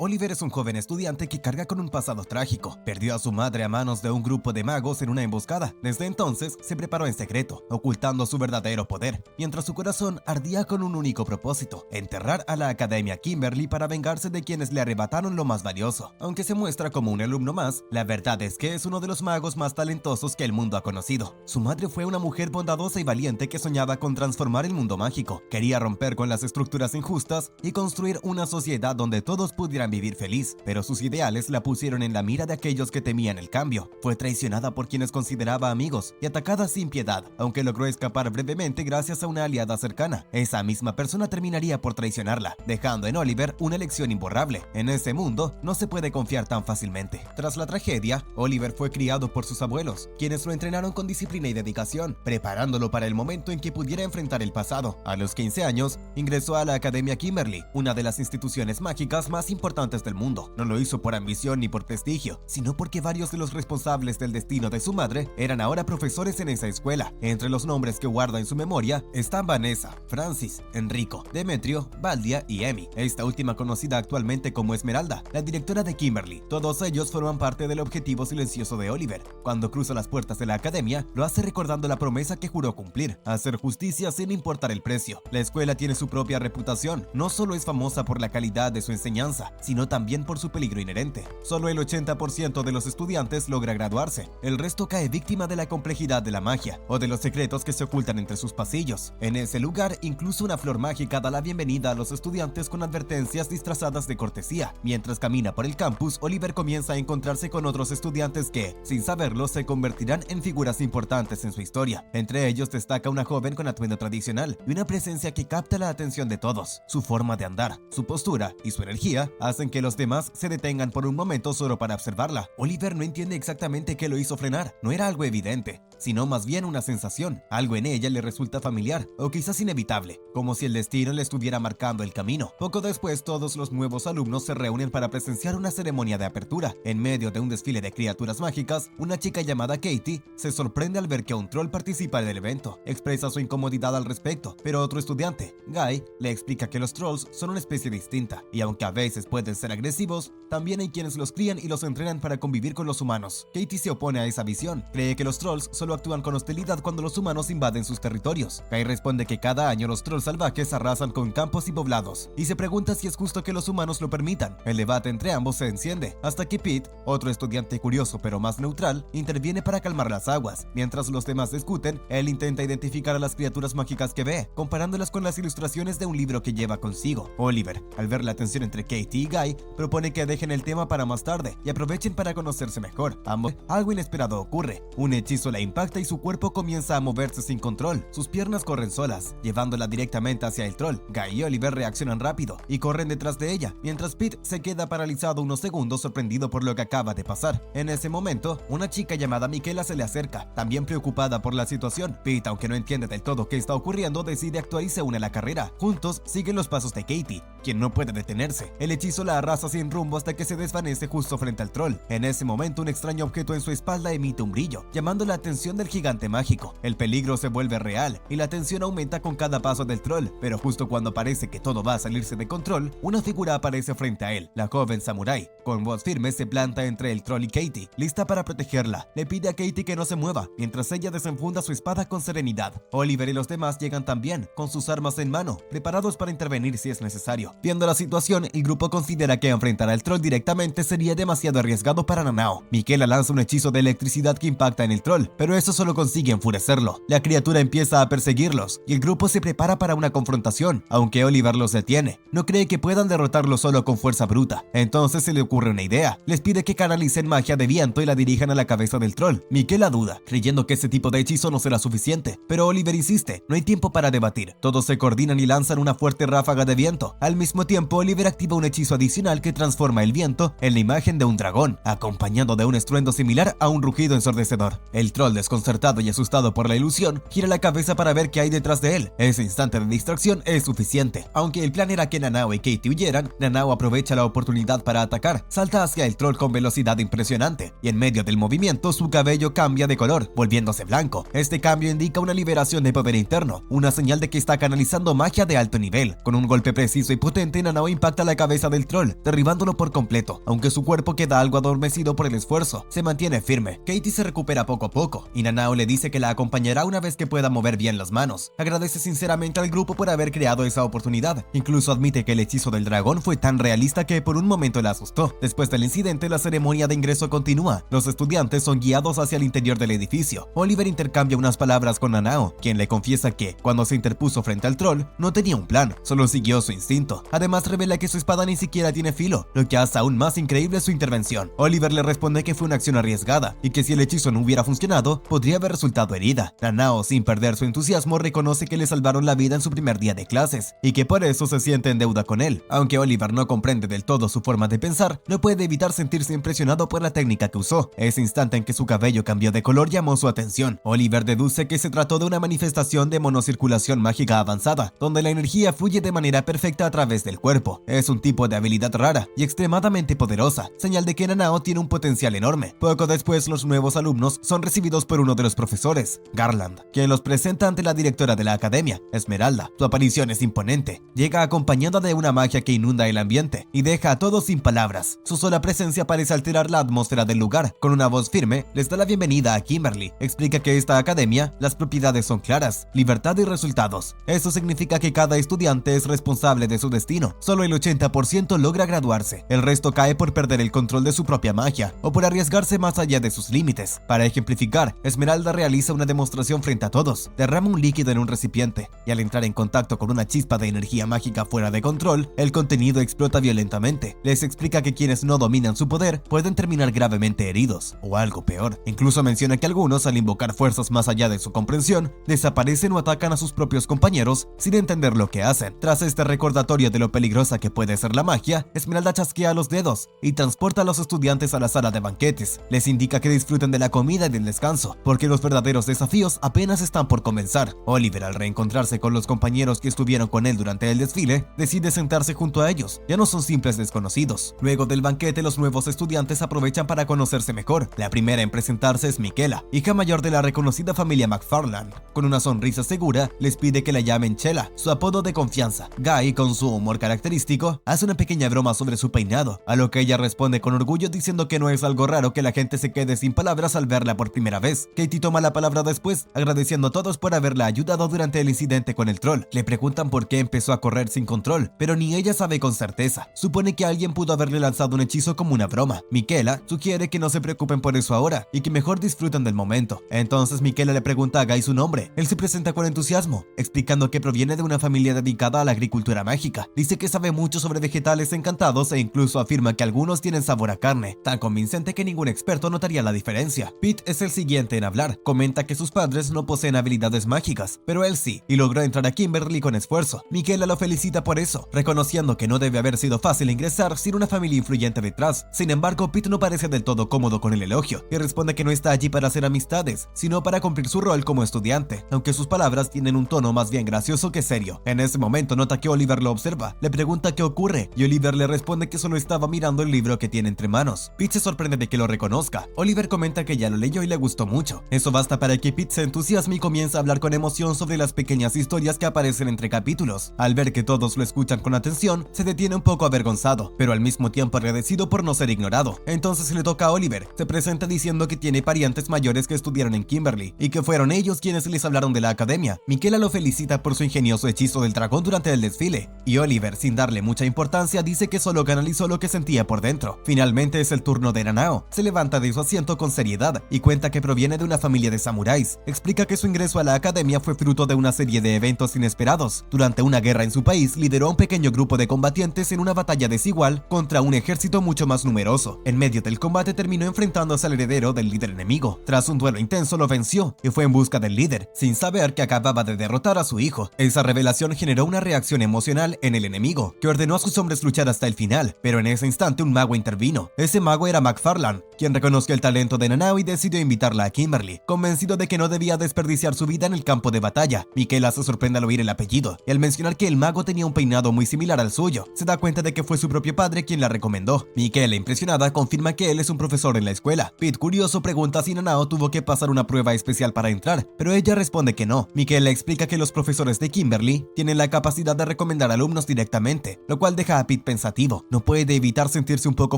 Oliver es un joven estudiante que carga con un pasado trágico. Perdió a su madre a manos de un grupo de magos en una emboscada. Desde entonces se preparó en secreto, ocultando su verdadero poder, mientras su corazón ardía con un único propósito: enterrar a la Academia Kimberly para vengarse de quienes le arrebataron lo más valioso. Aunque se muestra como un alumno más, la verdad es que es uno de los magos más talentosos que el mundo ha conocido. Su madre fue una mujer bondadosa y valiente que soñaba con transformar el mundo mágico. Quería romper con las estructuras injustas y construir una sociedad donde todos pudieran vivir feliz, pero sus ideales la pusieron en la mira de aquellos que temían el cambio. Fue traicionada por quienes consideraba amigos y atacada sin piedad, aunque logró escapar brevemente gracias a una aliada cercana. Esa misma persona terminaría por traicionarla, dejando en Oliver una lección imborrable: en ese mundo no se puede confiar tan fácilmente. Tras la tragedia, Oliver fue criado por sus abuelos, quienes lo entrenaron con disciplina y dedicación, preparándolo para el momento en que pudiera enfrentar el pasado. A los 15 años, ingresó a la Academia Kimberly, una de las instituciones mágicas más importantes del mundo. No lo hizo por ambición ni por prestigio, sino porque varios de los responsables del destino de su madre eran ahora profesores en esa escuela. Entre los nombres que guarda en su memoria están Vanessa, Francis, Enrico, Demetrio, Valdia y Emmy, esta última conocida actualmente como Esmeralda, la directora de Kimberly. Todos ellos forman parte del objetivo silencioso de Oliver. Cuando cruza las puertas de la academia, lo hace recordando la promesa que juró cumplir: hacer justicia sin importar el precio. La escuela tiene su propia reputación. No solo es famosa por la calidad de su enseñanza, sino también por su peligro inherente. Solo el 80% de los estudiantes logra graduarse. El resto cae víctima de la complejidad de la magia o de los secretos que se ocultan entre sus pasillos. En ese lugar, incluso una flor mágica da la bienvenida a los estudiantes con advertencias disfrazadas de cortesía. Mientras camina por el campus, Oliver comienza a encontrarse con otros estudiantes que, sin saberlo, se convertirán en figuras importantes en su historia. Entre ellos destaca una joven con atuendo tradicional y una presencia que capta la atención de todos. Su forma de andar, su postura y su energía hacen que los demás se detengan por un momento solo para observarla. Oliver no entiende exactamente qué lo hizo frenar. No era algo evidente, sino más bien una sensación. Algo en ella le resulta familiar, o quizás inevitable, como si el destino le estuviera marcando el camino. Poco después, todos los nuevos alumnos se reúnen para presenciar una ceremonia de apertura. En medio de un desfile de criaturas mágicas, una chica llamada Katie se sorprende al ver que un troll participa del evento. Expresa su incomodidad al respecto, pero otro estudiante, Guy, le explica que los trolls son una especie distinta, y aunque a veces pueden ser agresivos, también hay quienes los crían y los entrenan para convivir con los humanos. Katie se opone a esa visión. Cree que los trolls solo actúan con hostilidad cuando los humanos invaden sus territorios. Guy responde que cada año los trolls salvajes arrasan con campos y poblados, y se pregunta si es justo que los humanos lo permitan. El debate entre ambos se enciende, hasta que Pete, otro estudiante curioso pero más neutral, interviene para calmar las aguas. Mientras los demás discuten, él intenta identificar a las criaturas mágicas que ve, comparándolas con las ilustraciones de un libro que lleva consigo. Oliver, al ver la tensión entre Katie y Guy, propone que dejen el tema para más tarde y aprovechen para conocerse mejor. Algo inesperado ocurre. Un hechizo la impacta y su cuerpo comienza a moverse sin control. Sus piernas corren solas, llevándola directamente hacia el troll. Guy y Oliver reaccionan rápido y corren detrás de ella, mientras Pete se queda paralizado unos segundos, sorprendido por lo que acaba de pasar. En ese momento, una chica llamada Michaela se le acerca, también preocupada por la situación. Pete, aunque no entiende del todo qué está ocurriendo, decide actuar y se une a la carrera. Juntos siguen los pasos de Katie, quien no puede detenerse. El hechizo la arrasa sin rumbo hasta que se desvanece justo frente al troll. En ese momento, un extraño objeto en su espalda emite un brillo, llamando la atención del gigante mágico. El peligro se vuelve real y la tensión aumenta con cada paso del troll, pero justo cuando parece que todo va a salirse de control, una figura aparece frente a él. La joven samurái, con voz firme, se planta entre el troll y Katie, lista para protegerla. Le pide a Katie que no se mueva, mientras ella desenfunda su espada con serenidad. Oliver y los demás llegan también, con sus armas en mano, preparados para intervenir si es necesario. Viendo la situación, el grupo considera que enfrentar al troll directamente sería demasiado arriesgado para Nanao. Michaela lanza un hechizo de electricidad que impacta en el troll, pero eso solo consigue enfurecerlo. La criatura empieza a perseguirlos, y el grupo se prepara para una confrontación, aunque Oliver los detiene. No cree que puedan derrotarlo solo con fuerza bruta. Entonces se le ocurre una idea. Les pide que canalicen magia de viento y la dirijan a la cabeza del troll. Michaela duda, creyendo que ese tipo de hechizo no será suficiente, pero Oliver insiste. No hay tiempo para debatir. Todos se coordinan y lanzan una fuerte ráfaga de viento. Al mismo tiempo, Oliver activa un hechizo adicional que transforma el viento en la imagen de un dragón, acompañado de un estruendo similar a un rugido ensordecedor. El troll, desconcertado y asustado por la ilusión, gira la cabeza para ver qué hay detrás de él. Ese instante de distracción es suficiente. Aunque el plan era que Nanao y Katie huyeran, Nanao aprovecha la oportunidad para atacar, salta hacia el troll con velocidad impresionante, y en medio del movimiento su cabello cambia de color, volviéndose blanco. Este cambio indica una liberación de poder interno, una señal de que está canalizando magia de alto nivel. Con un golpe preciso y potente, Nanao impacta la cabeza del troll, derribándolo por completo. Aunque su cuerpo queda algo adormecido por el esfuerzo, se mantiene firme. Katie se recupera poco a poco, y Nanao le dice que la acompañará una vez que pueda mover bien las manos. Agradece sinceramente al grupo por haber creado esa oportunidad. Incluso admite que el hechizo del dragón fue tan realista que por un momento la asustó. Después del incidente, la ceremonia de ingreso continúa. Los estudiantes son guiados hacia el interior del edificio. Oliver intercambia unas palabras con Nanao, quien le confiesa que, cuando se interpuso frente al troll, no tenía un plan, solo siguió su instinto. Además, revela que su espada ni siquiera tiene filo, lo que hace aún más increíble su intervención. Oliver le responde que fue una acción arriesgada, y que si el hechizo no hubiera funcionado, podría haber resultado herida. Nanao, sin perder su entusiasmo, reconoce que le salvaron la vida en su primer día de clases, y que por eso se siente en deuda con él. Aunque Oliver no comprende del todo su forma de pensar, no puede evitar sentirse impresionado por la técnica que usó. Ese instante en que su cabello cambió de color llamó su atención. Oliver deduce que se trató de una manifestación de monocirculación mágica avanzada, donde la energía fluye de manera perfecta a través del cuerpo. Es un tipo de habilidad rara y extremadamente poderosa, señal de que Nanao tiene un potencial enorme. Poco después, los nuevos alumnos son recibidos por uno de los profesores, Garland, quien los presenta ante la directora de la academia, Esmeralda. Su aparición es imponente. Llega acompañada de una magia que inunda el ambiente y deja a todos sin palabras. Su sola presencia parece alterar la atmósfera del lugar. Con una voz firme, les da la bienvenida a Kimberly. Explica que esta academia, las propiedades son claras, libertad y resultados. Eso significa que cada estudiante es responsable de su destino. Solo el 80% logra graduarse. El resto cae por perder el control de su propia magia o por arriesgarse más allá de sus límites. Para ejemplificar, Esmeralda realiza una demostración frente a todos. Derrama un líquido en un recipiente y al entrar en contacto con una chispa de energía mágica fuera de control, el contenido explota violentamente. Les explica que quienes no dominan su poder pueden terminar gravemente heridos, o algo peor. Incluso menciona que algunos, al invocar fuerzas más allá de su comprensión, desaparecen o atacan a sus propios compañeros sin entender lo que hacen. Tras este recordatorio de lo peligrosa que puede ser la magia, Esmeralda chasquea los dedos y transporta a los estudiantes a la sala de banquetes. Les indica que disfruten de la comida y del descanso, porque los verdaderos desafíos apenas están por comenzar. Oliver, al reencontrarse con los compañeros que estuvieron con él durante el desfile, decide sentarse junto a ellos. Ya no son simples desconocidos. Luego del banquete, los nuevos estudiantes aprovechan para conocerse mejor. La primera en presentarse es Michaela, hija mayor de la reconocida familia McFarland. Con una sonrisa segura, les pide que la llamen Chela, su apodo de confianza. Guy, con su humor característico, hace una pequeña broma sobre su peinado, a lo que ella responde con orgullo diciendo que no es algo raro que la gente se quede sin palabras al verla por primera vez. Katie toma la palabra después, agradeciendo a todos por haberla ayudado durante el incidente con el troll. Le preguntan por qué empezó a correr sin control, pero ni ella sabe con certeza. Supone que alguien pudo haberle lanzado un hechizo como una broma. Michaela sugiere que no se preocupen por eso ahora y que mejor disfruten del momento. Entonces Michaela le pregunta a Guy su nombre. Él se presenta con entusiasmo, explicando que proviene de una familia dedicada a la agricultura mágica. Dice que sabe mucho sobre vegetales encantados e incluso afirma que algunos tienen sabor a carne, tan convincente que ningún experto notaría la diferencia. Pete es el siguiente en hablar. Comenta que sus padres no poseen habilidades mágicas, pero él sí, y logró entrar a Kimberly con esfuerzo. Michaela lo felicita por eso, reconociendo que no debe haber sido fácil ingresar sin una familia influyente detrás. Sin embargo, Pete no parece del todo cómodo con el elogio, y responde que no está allí para hacer amistades, sino para cumplir su rol como estudiante, aunque sus palabras tienen un tono más bien gracioso que serio. En ese momento nota que Oliver lo observa, le pregunta qué ocurre, y Oliver le responde que solo estaba mirando el libro que tiene entre manos. Pete se sorprende de que lo reconozca. Oliver comenta que ya lo leyó y le gustó mucho. Eso basta para que Pete se entusiasme y comienza a hablar con emoción sobre las pequeñas historias que aparecen entre capítulos. Al ver que todos lo escuchan con atención, se detiene un poco avergonzado, pero al mismo tiempo agradecido por no ser ignorado. Entonces le toca a Oliver. Se presenta diciendo que tiene parientes mayores que estudiaron en Kimberly y que fueron ellos quienes les hablaron de la academia. Michaela lo felicita por su ingenioso hechizo del dragón durante el desfile, y Oliver, sin darle mucha importancia, dice que solo canalizó lo que sentía por dentro. Finalmente es el turno de Nanao. Se levanta de su asiento con seriedad y cuenta que proviene de una familia de samuráis. Explica que su ingreso a la academia fue fruto de una serie de eventos inesperados. Durante una guerra en su país, lideró a un pequeño grupo de combatientes en una batalla desigual contra un ejército mucho más numeroso. En medio del combate terminó enfrentándose al heredero del líder enemigo. Tras un duelo intenso lo venció y fue en busca del líder, sin saber que acababa de derrotar a su hijo. Esa revelación generó una reacción emocional en el enemigo, que ordenó a sus hombres luchar hasta el final, pero en ese instante un mago intervino. Ese mago era McFarland, quien reconoció el talento de Nanao y decidió invitarla a Kimberly, convencido de que no debía desperdiciar su vida en el campo de batalla. Michaela se sorprende al oír el apellido, y al mencionar que el mago tenía un peinado muy similar al suyo, se da cuenta de que fue su propio padre quien la recomendó. recomendó. Michaela, impresionada, confirma que él es un profesor en la escuela. Pete, curioso, pregunta si Nanao tuvo que pasar una prueba especial para entrar, pero ella responde que no. Michaela explica que los profesores de Kimberly tienen la capacidad de recomendar alumnos directamente, lo cual deja a Pete pensativo. No puede evitar sentirse un poco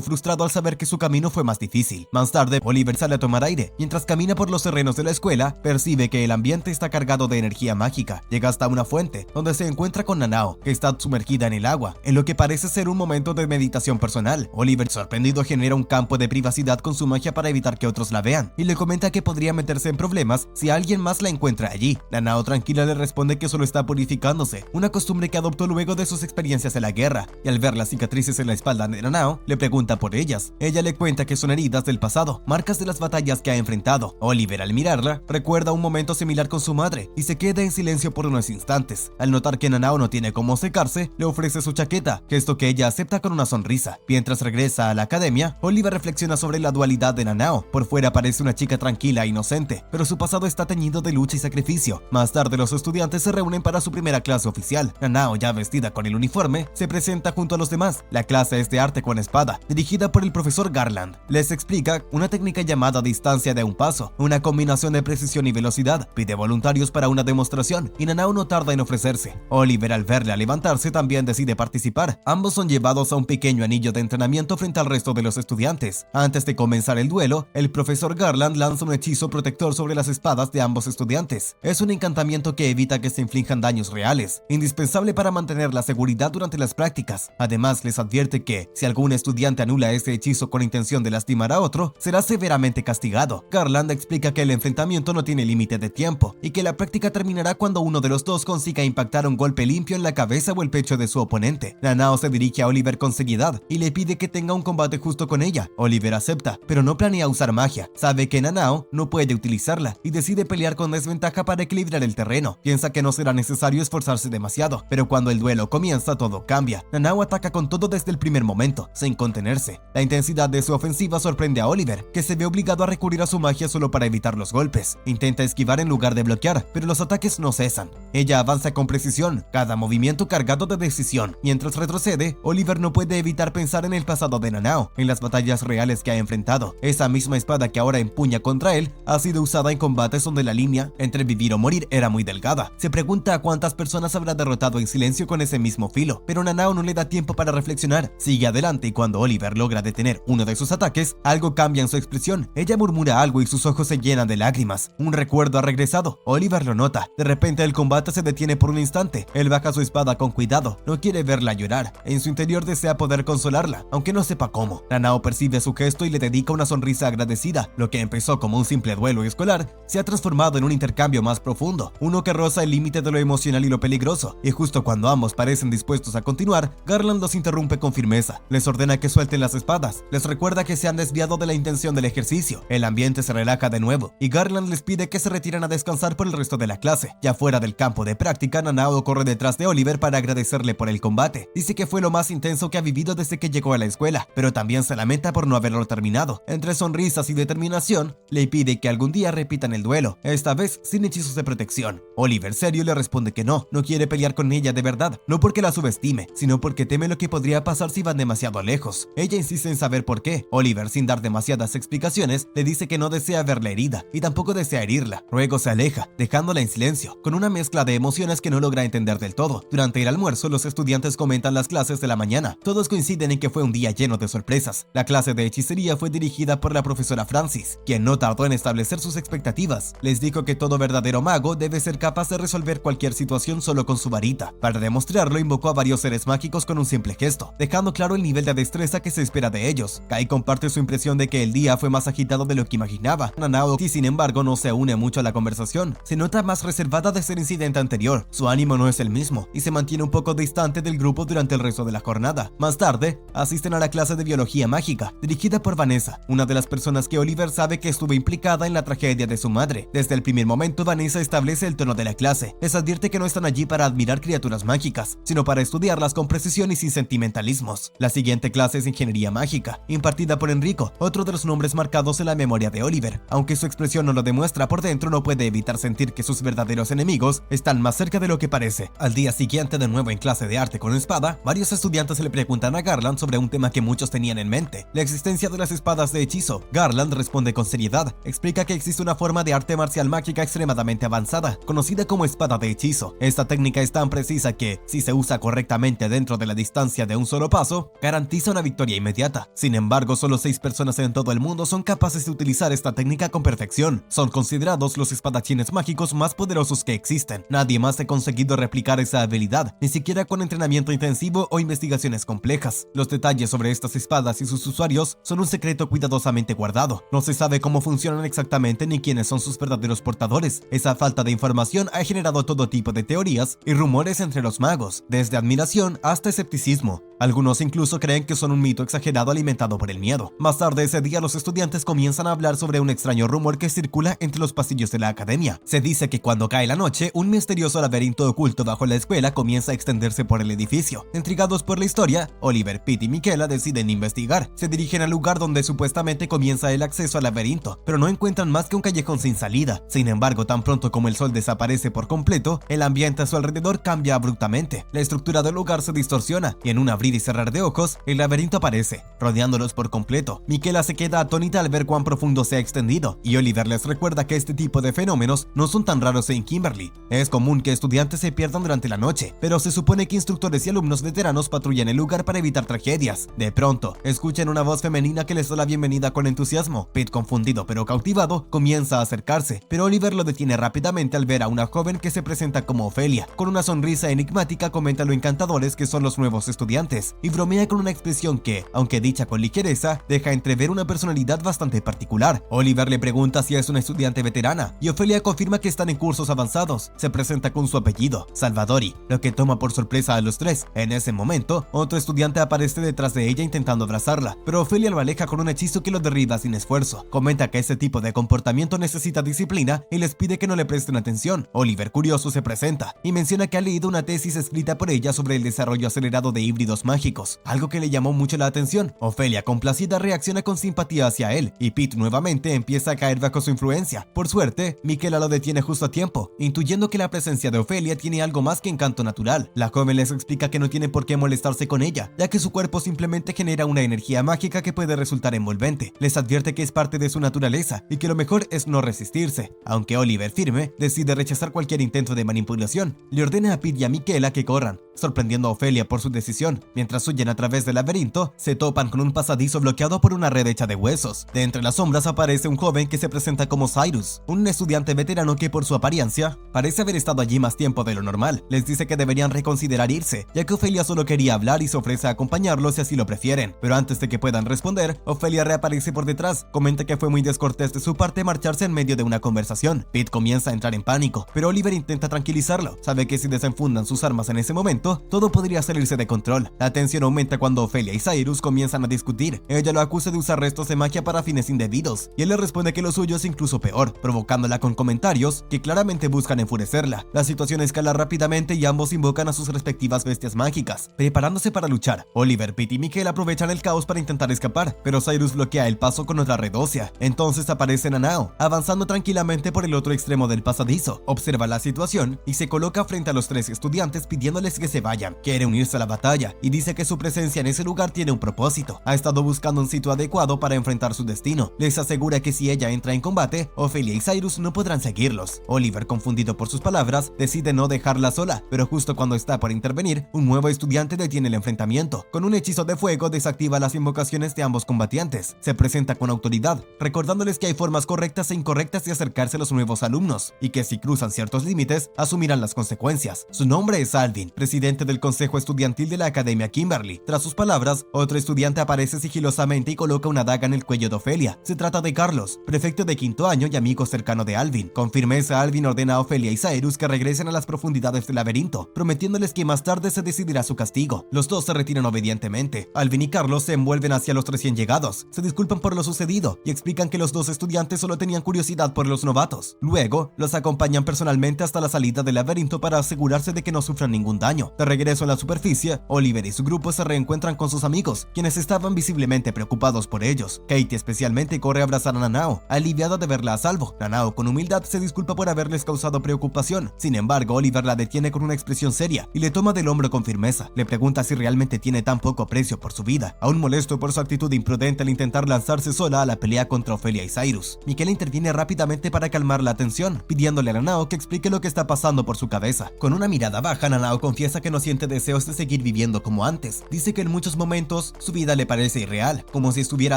frustrado al saber que su camino fue más difícil. Más tarde, Oliver sale a tomar aire. Mientras camina por los terrenos de la escuela, percibe que el ambiente está cargado de energía mágica. Llega hasta una fuente, donde se encuentra con Nanao, que está sumergida en el agua, en lo que parece ser un momento de meditación personal. Oliver, sorprendido, genera un campo de privacidad con su magia para evitar que otros la vean, y le comenta que podría meterse en problemas si alguien más la encuentra allí. Nanao, tranquila, le responde que solo está purificándose, una costumbre que adoptó luego de sus experiencias en la guerra, y al ver las cicatrices en la espalda de Nanao, le pregunta por ellas. Ella le cuenta que son heridas del pasado, marcas de las batallas que ha enfrentado. Oliver, al mirarla, recuerda un momento similar con su madre, y se queda en silencio por unos instantes. Al notar que Nanao no tiene cómo secarse, le ofrece su chaqueta, gesto que ella acepta con una sonrisa. Mientras regresa a la academia, Oliver reflexiona sobre la dualidad de Nanao. Por fuera parece una chica tranquila e inocente, pero su pasado está teñido de lucha y sacrificio. Más tarde, los estudiantes se reúnen para su primera clase oficial. Nanao, ya vestida con el uniforme, se presenta junto a los demás. La clase es de arte con espada, dirigida por el profesor Garland. Les explica una técnica llamada distancia de un paso, una combinación de precisión y velocidad. Pide voluntarios para una demostración, y Nanao no tarda en ofrecerse. Oliver, al verla levantarse, también decide participar. Ambos son llevados a un pequeño anillo de entrenamiento frente al resto de los estudiantes. Antes de comenzar el duelo, el profesor Garland lanza un hechizo protector sobre las espadas de ambos estudiantes. Es un encantamiento que evita que se inflijan daños reales, indispensable para mantener la seguridad durante las prácticas. Además, les advierte que, si algún estudiante anula ese hechizo con intención de lastimar a otro, será severamente castigado. Garland explica que el enfrentamiento no tiene límite de tiempo, y que la práctica terminará cuando uno de los dos consiga impactar un golpe limpio en la cabeza o el pecho de su oponente. Nanao se dirige a Oliver con seriedad y le pide que tenga un combate justo con ella. Oliver acepta, pero no planea usar magia. Sabe que Nanao no puede utilizarla y decide pelear con desventaja para equilibrar el terreno. Piensa que no será necesario esforzarse demasiado, pero cuando el duelo comienza, todo cambia. Nanao ataca con todo desde el primer momento, sin contenerse. La intensidad de su ofensiva sorprende a Oliver, que se ve obligado a recurrir a su magia solo para evitar los golpes. Intenta esquivar en lugar de bloquear, pero los ataques no cesan. Ella avanza con precisión, cada movimiento cargado de decisión. Mientras retrocede, Oliver no puede evitar pensar en el pasado de Nanao, en las batallas reales que ha enfrentado. Esa misma espada que ahora empuña contra él ha sido usada en combates donde la línea entre vivir o morir era muy delgada. Se pregunta a cuántas personas habrá derrotado en silencio con ese mismo filo, pero Nanao no le da tiempo para reflexionar. Sigue adelante y cuando Oliver logra detener uno de sus ataques, algo cambia en su expresión. Ella murmura algo y sus ojos se llenan de lágrimas. Un recuerdo ha regresado. Oliver lo nota. De repente el combate se detiene por un instante. Él baja su espada con cuidado. No quiere verla llorar. En su interior desea poder consolarla, aunque no sepa cómo. Nanao percibe su gesto y le dedica una sonrisa agradecida. Lo que empezó como un simple duelo escolar se ha transformado en un intercambio más profundo, uno que roza el límite de lo emocional y lo peligroso. Y justo cuando ambos parecen dispuestos a continuar, Garland los interrumpe con firmeza. Les ordena que suelten las espadas. Les recuerda que se han desviado de la intención del ejercicio. El ambiente se relaja de nuevo y Garland les pide que se retiren a descansar por el resto de la clase. Ya fuera del campo de práctica, Nanao corre detrás de Oliver para agradecerle por el combate. Dice que fue lo más intenso que ha vivido desde que llegó a la escuela, pero también se lamenta por no haberlo terminado. Entre sonrisas y determinación, le pide que algún día repitan el duelo, esta vez sin hechizos de protección. Oliver, serio, le responde que no quiere pelear con ella de verdad, no porque la subestime, sino porque teme lo que podría pasar si van demasiado lejos. Ella insiste en saber por qué. Oliver, sin dar demasiadas explicaciones, le dice que no desea verla herida y tampoco desea herirla. Luego se aleja, dejándola en silencio, con una mezcla de emociones que no logra entender del todo. Durante el almuerzo, los estudiantes comentan las clases de la mañana. Todos coinciden en que fue un día lleno de sorpresas. La clase de hechicería fue dirigida por la profesora Francis, quien no tardó en establecer sus expectativas. Les dijo que todo verdadero mago debe ser capaz de resolver cualquier situación solo con su varita. Para demostrarlo, invocó a varios seres mágicos con un simple gesto, dejando claro el nivel de destreza que se espera de ellos. Kai comparte su impresión de que el día fue más agitado de lo que imaginaba. Nanao, y sin embargo, no se une mucho a la conversación. Se nota más reservada desde el incidente anterior. Su ánimo no es el mismo y se mantiene un poco distante del grupo durante el resto de la jornada. Más tarde, asisten a la clase de biología mágica, dirigida por Vanessa, una de las personas que Oliver sabe que estuvo implicada en la tragedia de su madre. Desde el primer momento, Vanessa establece el tono de la clase. Les advierte que no están allí para admirar criaturas mágicas, sino para estudiarlas con precisión y sin sentimentalismos. La siguiente clase es ingeniería mágica, impartida por Enrico, otro de los nombres marcados en la memoria de Oliver. Aunque su expresión no lo demuestra, por dentro no puede evitar sentir que sus verdaderos enemigos están más cerca de lo que parece. Al día siguiente, de nuevo en clase de arte con espada, varios estudiantes le preguntan a Garland sobre un tema que muchos tenían en mente, la existencia de las espadas de hechizo. Garland responde con seriedad, explica que existe una forma de arte marcial mágica extremadamente avanzada, conocida como espada de hechizo. Esta técnica es tan precisa que, si se usa correctamente dentro de la distancia de un solo paso, garantiza una victoria inmediata. Sin embargo, solo 6 personas en todo el mundo son capaces de utilizar esta técnica con perfección. Son considerados los espadachines mágicos más poderosos que existen. Nadie más ha conseguido replicar esa habilidad, ni siquiera con entrenamiento intensivo o investigaciones complejas. Los detalles sobre estas espadas y sus usuarios son un secreto cuidadosamente guardado. No se sabe cómo funcionan exactamente ni quiénes son sus verdaderos portadores. Esa falta de información ha generado todo tipo de teorías y rumores entre los magos, desde admiración hasta escepticismo. Algunos incluso creen que son un mito exagerado alimentado por el miedo. Más tarde ese día, los estudiantes comienzan a hablar sobre un extraño rumor que circula entre los pasillos de la academia. Se dice que cuando cae la noche, un misterioso laberinto oculto bajo la escuela comienza a extenderse por el edificio. Intrigados por la historia, Oliver, Pete y Michaela deciden investigar. Se dirigen al lugar donde supuestamente comienza el acceso al laberinto, pero no encuentran más que un callejón sin salida. Sin embargo, tan pronto como el sol desaparece por completo, el ambiente a su alrededor cambia abruptamente. La estructura del lugar se distorsiona y en un abrir y cerrar de ojos, el laberinto aparece, rodeándolos por completo. Michaela se queda atónita al ver cuán profundo se ha extendido, y Oliver les recuerda que este tipo de fenómenos no son tan raros en Kimberly. Es común que estudiantes se pierdan durante la noche, pero se supone que instructores y alumnos veteranos patrullan el lugar para evitar tragedias. De pronto, escuchan una voz femenina que les da la bienvenida con entusiasmo. Pete, confundido pero cautivado, comienza a acercarse, pero Oliver lo detiene rápidamente al ver a una joven que se presenta como Ophelia. Con una sonrisa enigmática comenta lo encantadores que son los nuevos estudiantes, y bromea con una expresión que, aunque dicha con ligereza, deja entrever una personalidad bastante particular. Oliver le pregunta si es una estudiante veterana, y Ophelia confirma que están en cursos avanzados. Se presenta con su apellido, Salvadori, lo que toma por sorpresa a los tres. En ese momento, otro estudiante aparece detrás de ella intentando abrazarla, pero Ophelia lo aleja con un hechizo que lo derriba sin esfuerzo. Comenta que ese tipo de comportamiento necesita disciplina y les pide que no le presten atención. Oliver, curioso, se presenta y menciona que ha leído una tesis escrita por ella sobre el desarrollo acelerado de híbridos mágicos, algo que le llamó mucho la atención. Ophelia, complacida, reacciona con simpatía hacia él, y Pete nuevamente empieza a caer bajo su influencia. Por suerte, Michaela lo detiene justo a tiempo, intuyendo que la presencia de Ophelia tiene algo más que encanto natural. La joven les explica que no tiene por qué molestarse con ella, ya que su cuerpo simplemente genera una energía mágica que puede resultar envolvente. Les advierte que es parte de su naturaleza y que lo mejor es no resistirse. Aunque Oliver, firme, decide rechazar cualquier intento de manipulación, le ordena a Pete y a Michaela que corran, sorprendiendo a Ophelia por su decisión. Mientras huyen a través del laberinto, se topan con un pasadizo bloqueado por una red hecha de huesos. De entre las sombras aparece un joven que se presenta como Cyrus, un estudiante veterano que por su apariencia parece haber estado allí más tiempo de lo normal. Les dice que deberían reconsiderar irse, ya que Ophelia solo quería hablar y se ofrece a acompañarlos si así lo prefieren. Pero antes de que puedan responder, Ophelia reaparece por detrás, comenta que fue muy descortés de su parte marcharse en medio de una conversación. Pete comienza a entrar en pánico, pero Oliver intenta tranquilizarlo. Sabe que si desenfundan sus armas en ese momento, todo podría salirse de control. La tensión aumenta cuando Ophelia y Cyrus comienzan a discutir. Ella lo acusa de usar restos de magia para fines indebidos, y él le responde que lo suyo es incluso peor, provocándola con comentarios que claramente buscan enfurecerla. La situación escala rápidamente y ambos invocan a sus respectivas bestias mágicas, preparándose para luchar. Oliver, Pete y Michael aprovechan el caos para intentar escapar, pero Cyrus bloquea el paso con otra red ósea. Entonces aparece Nanao, avanzando tranquilamente por el otro extremo del pasadizo. Observa la situación y se coloca frente a los tres estudiantes pidiéndoles que se vayan. Quiere unirse a la batalla y dice que su presencia en ese lugar tiene un propósito. Ha estado buscando un sitio adecuado para enfrentar su destino. Les asegura que si ella entra en combate, Ophelia y Cyrus no podrán seguirlos. Oliver, confundido por sus palabras, decide no dejarla sola, pero justo cuando está por intervenir, un nuevo estudiante detiene el enfrentamiento. Con un hechizo de fuego desactiva las invocaciones de ambos combatientes. Se presenta con autoridad, recordándoles que hay formas correctas e incorrectas de acercarse a los nuevos alumnos, y que si cruzan ciertos límites, asumirán las consecuencias. Su nombre es Alvin, presidente del consejo estudiantil de la Academia Kimberly. Tras sus palabras, otro estudiante aparece sigilosamente y coloca una daga en el cuello de Ophelia. Se trata de Carlos, prefecto de quinto año y amigo cercano de Alvin. Con firmeza, Alvin ordena a Ophelia y Cyrus que regresen a las profundidades del laberinto, prometiéndoles que más tarde se decidirá su castigo. Los dos se retiran obedientemente. Alvin y Carlos se envuelven hacia los recién llegados, se disculpan por lo sucedido y explican que los dos estudiantes solo tenían curiosidad por los novatos. Luego, los acompañan personalmente hasta la salida del laberinto para asegurarse de que no sufran ningún daño. De regreso a la superficie, Oliver y y su grupo se reencuentran con sus amigos, quienes estaban visiblemente preocupados por ellos. Katie especialmente corre a abrazar a Nanao, aliviada de verla a salvo. Nanao con humildad se disculpa por haberles causado preocupación. Sin embargo, Oliver la detiene con una expresión seria y le toma del hombro con firmeza. Le pregunta si realmente tiene tan poco aprecio por su vida, aún molesto por su actitud imprudente al intentar lanzarse sola a la pelea contra Ophelia y Cyrus. Miquela interviene rápidamente para calmar la tensión, pidiéndole a Nanao que explique lo que está pasando por su cabeza. Con una mirada baja, Nanao confiesa que no siente deseos de seguir viviendo como antes. Dice que en muchos momentos su vida le parece irreal, como si estuviera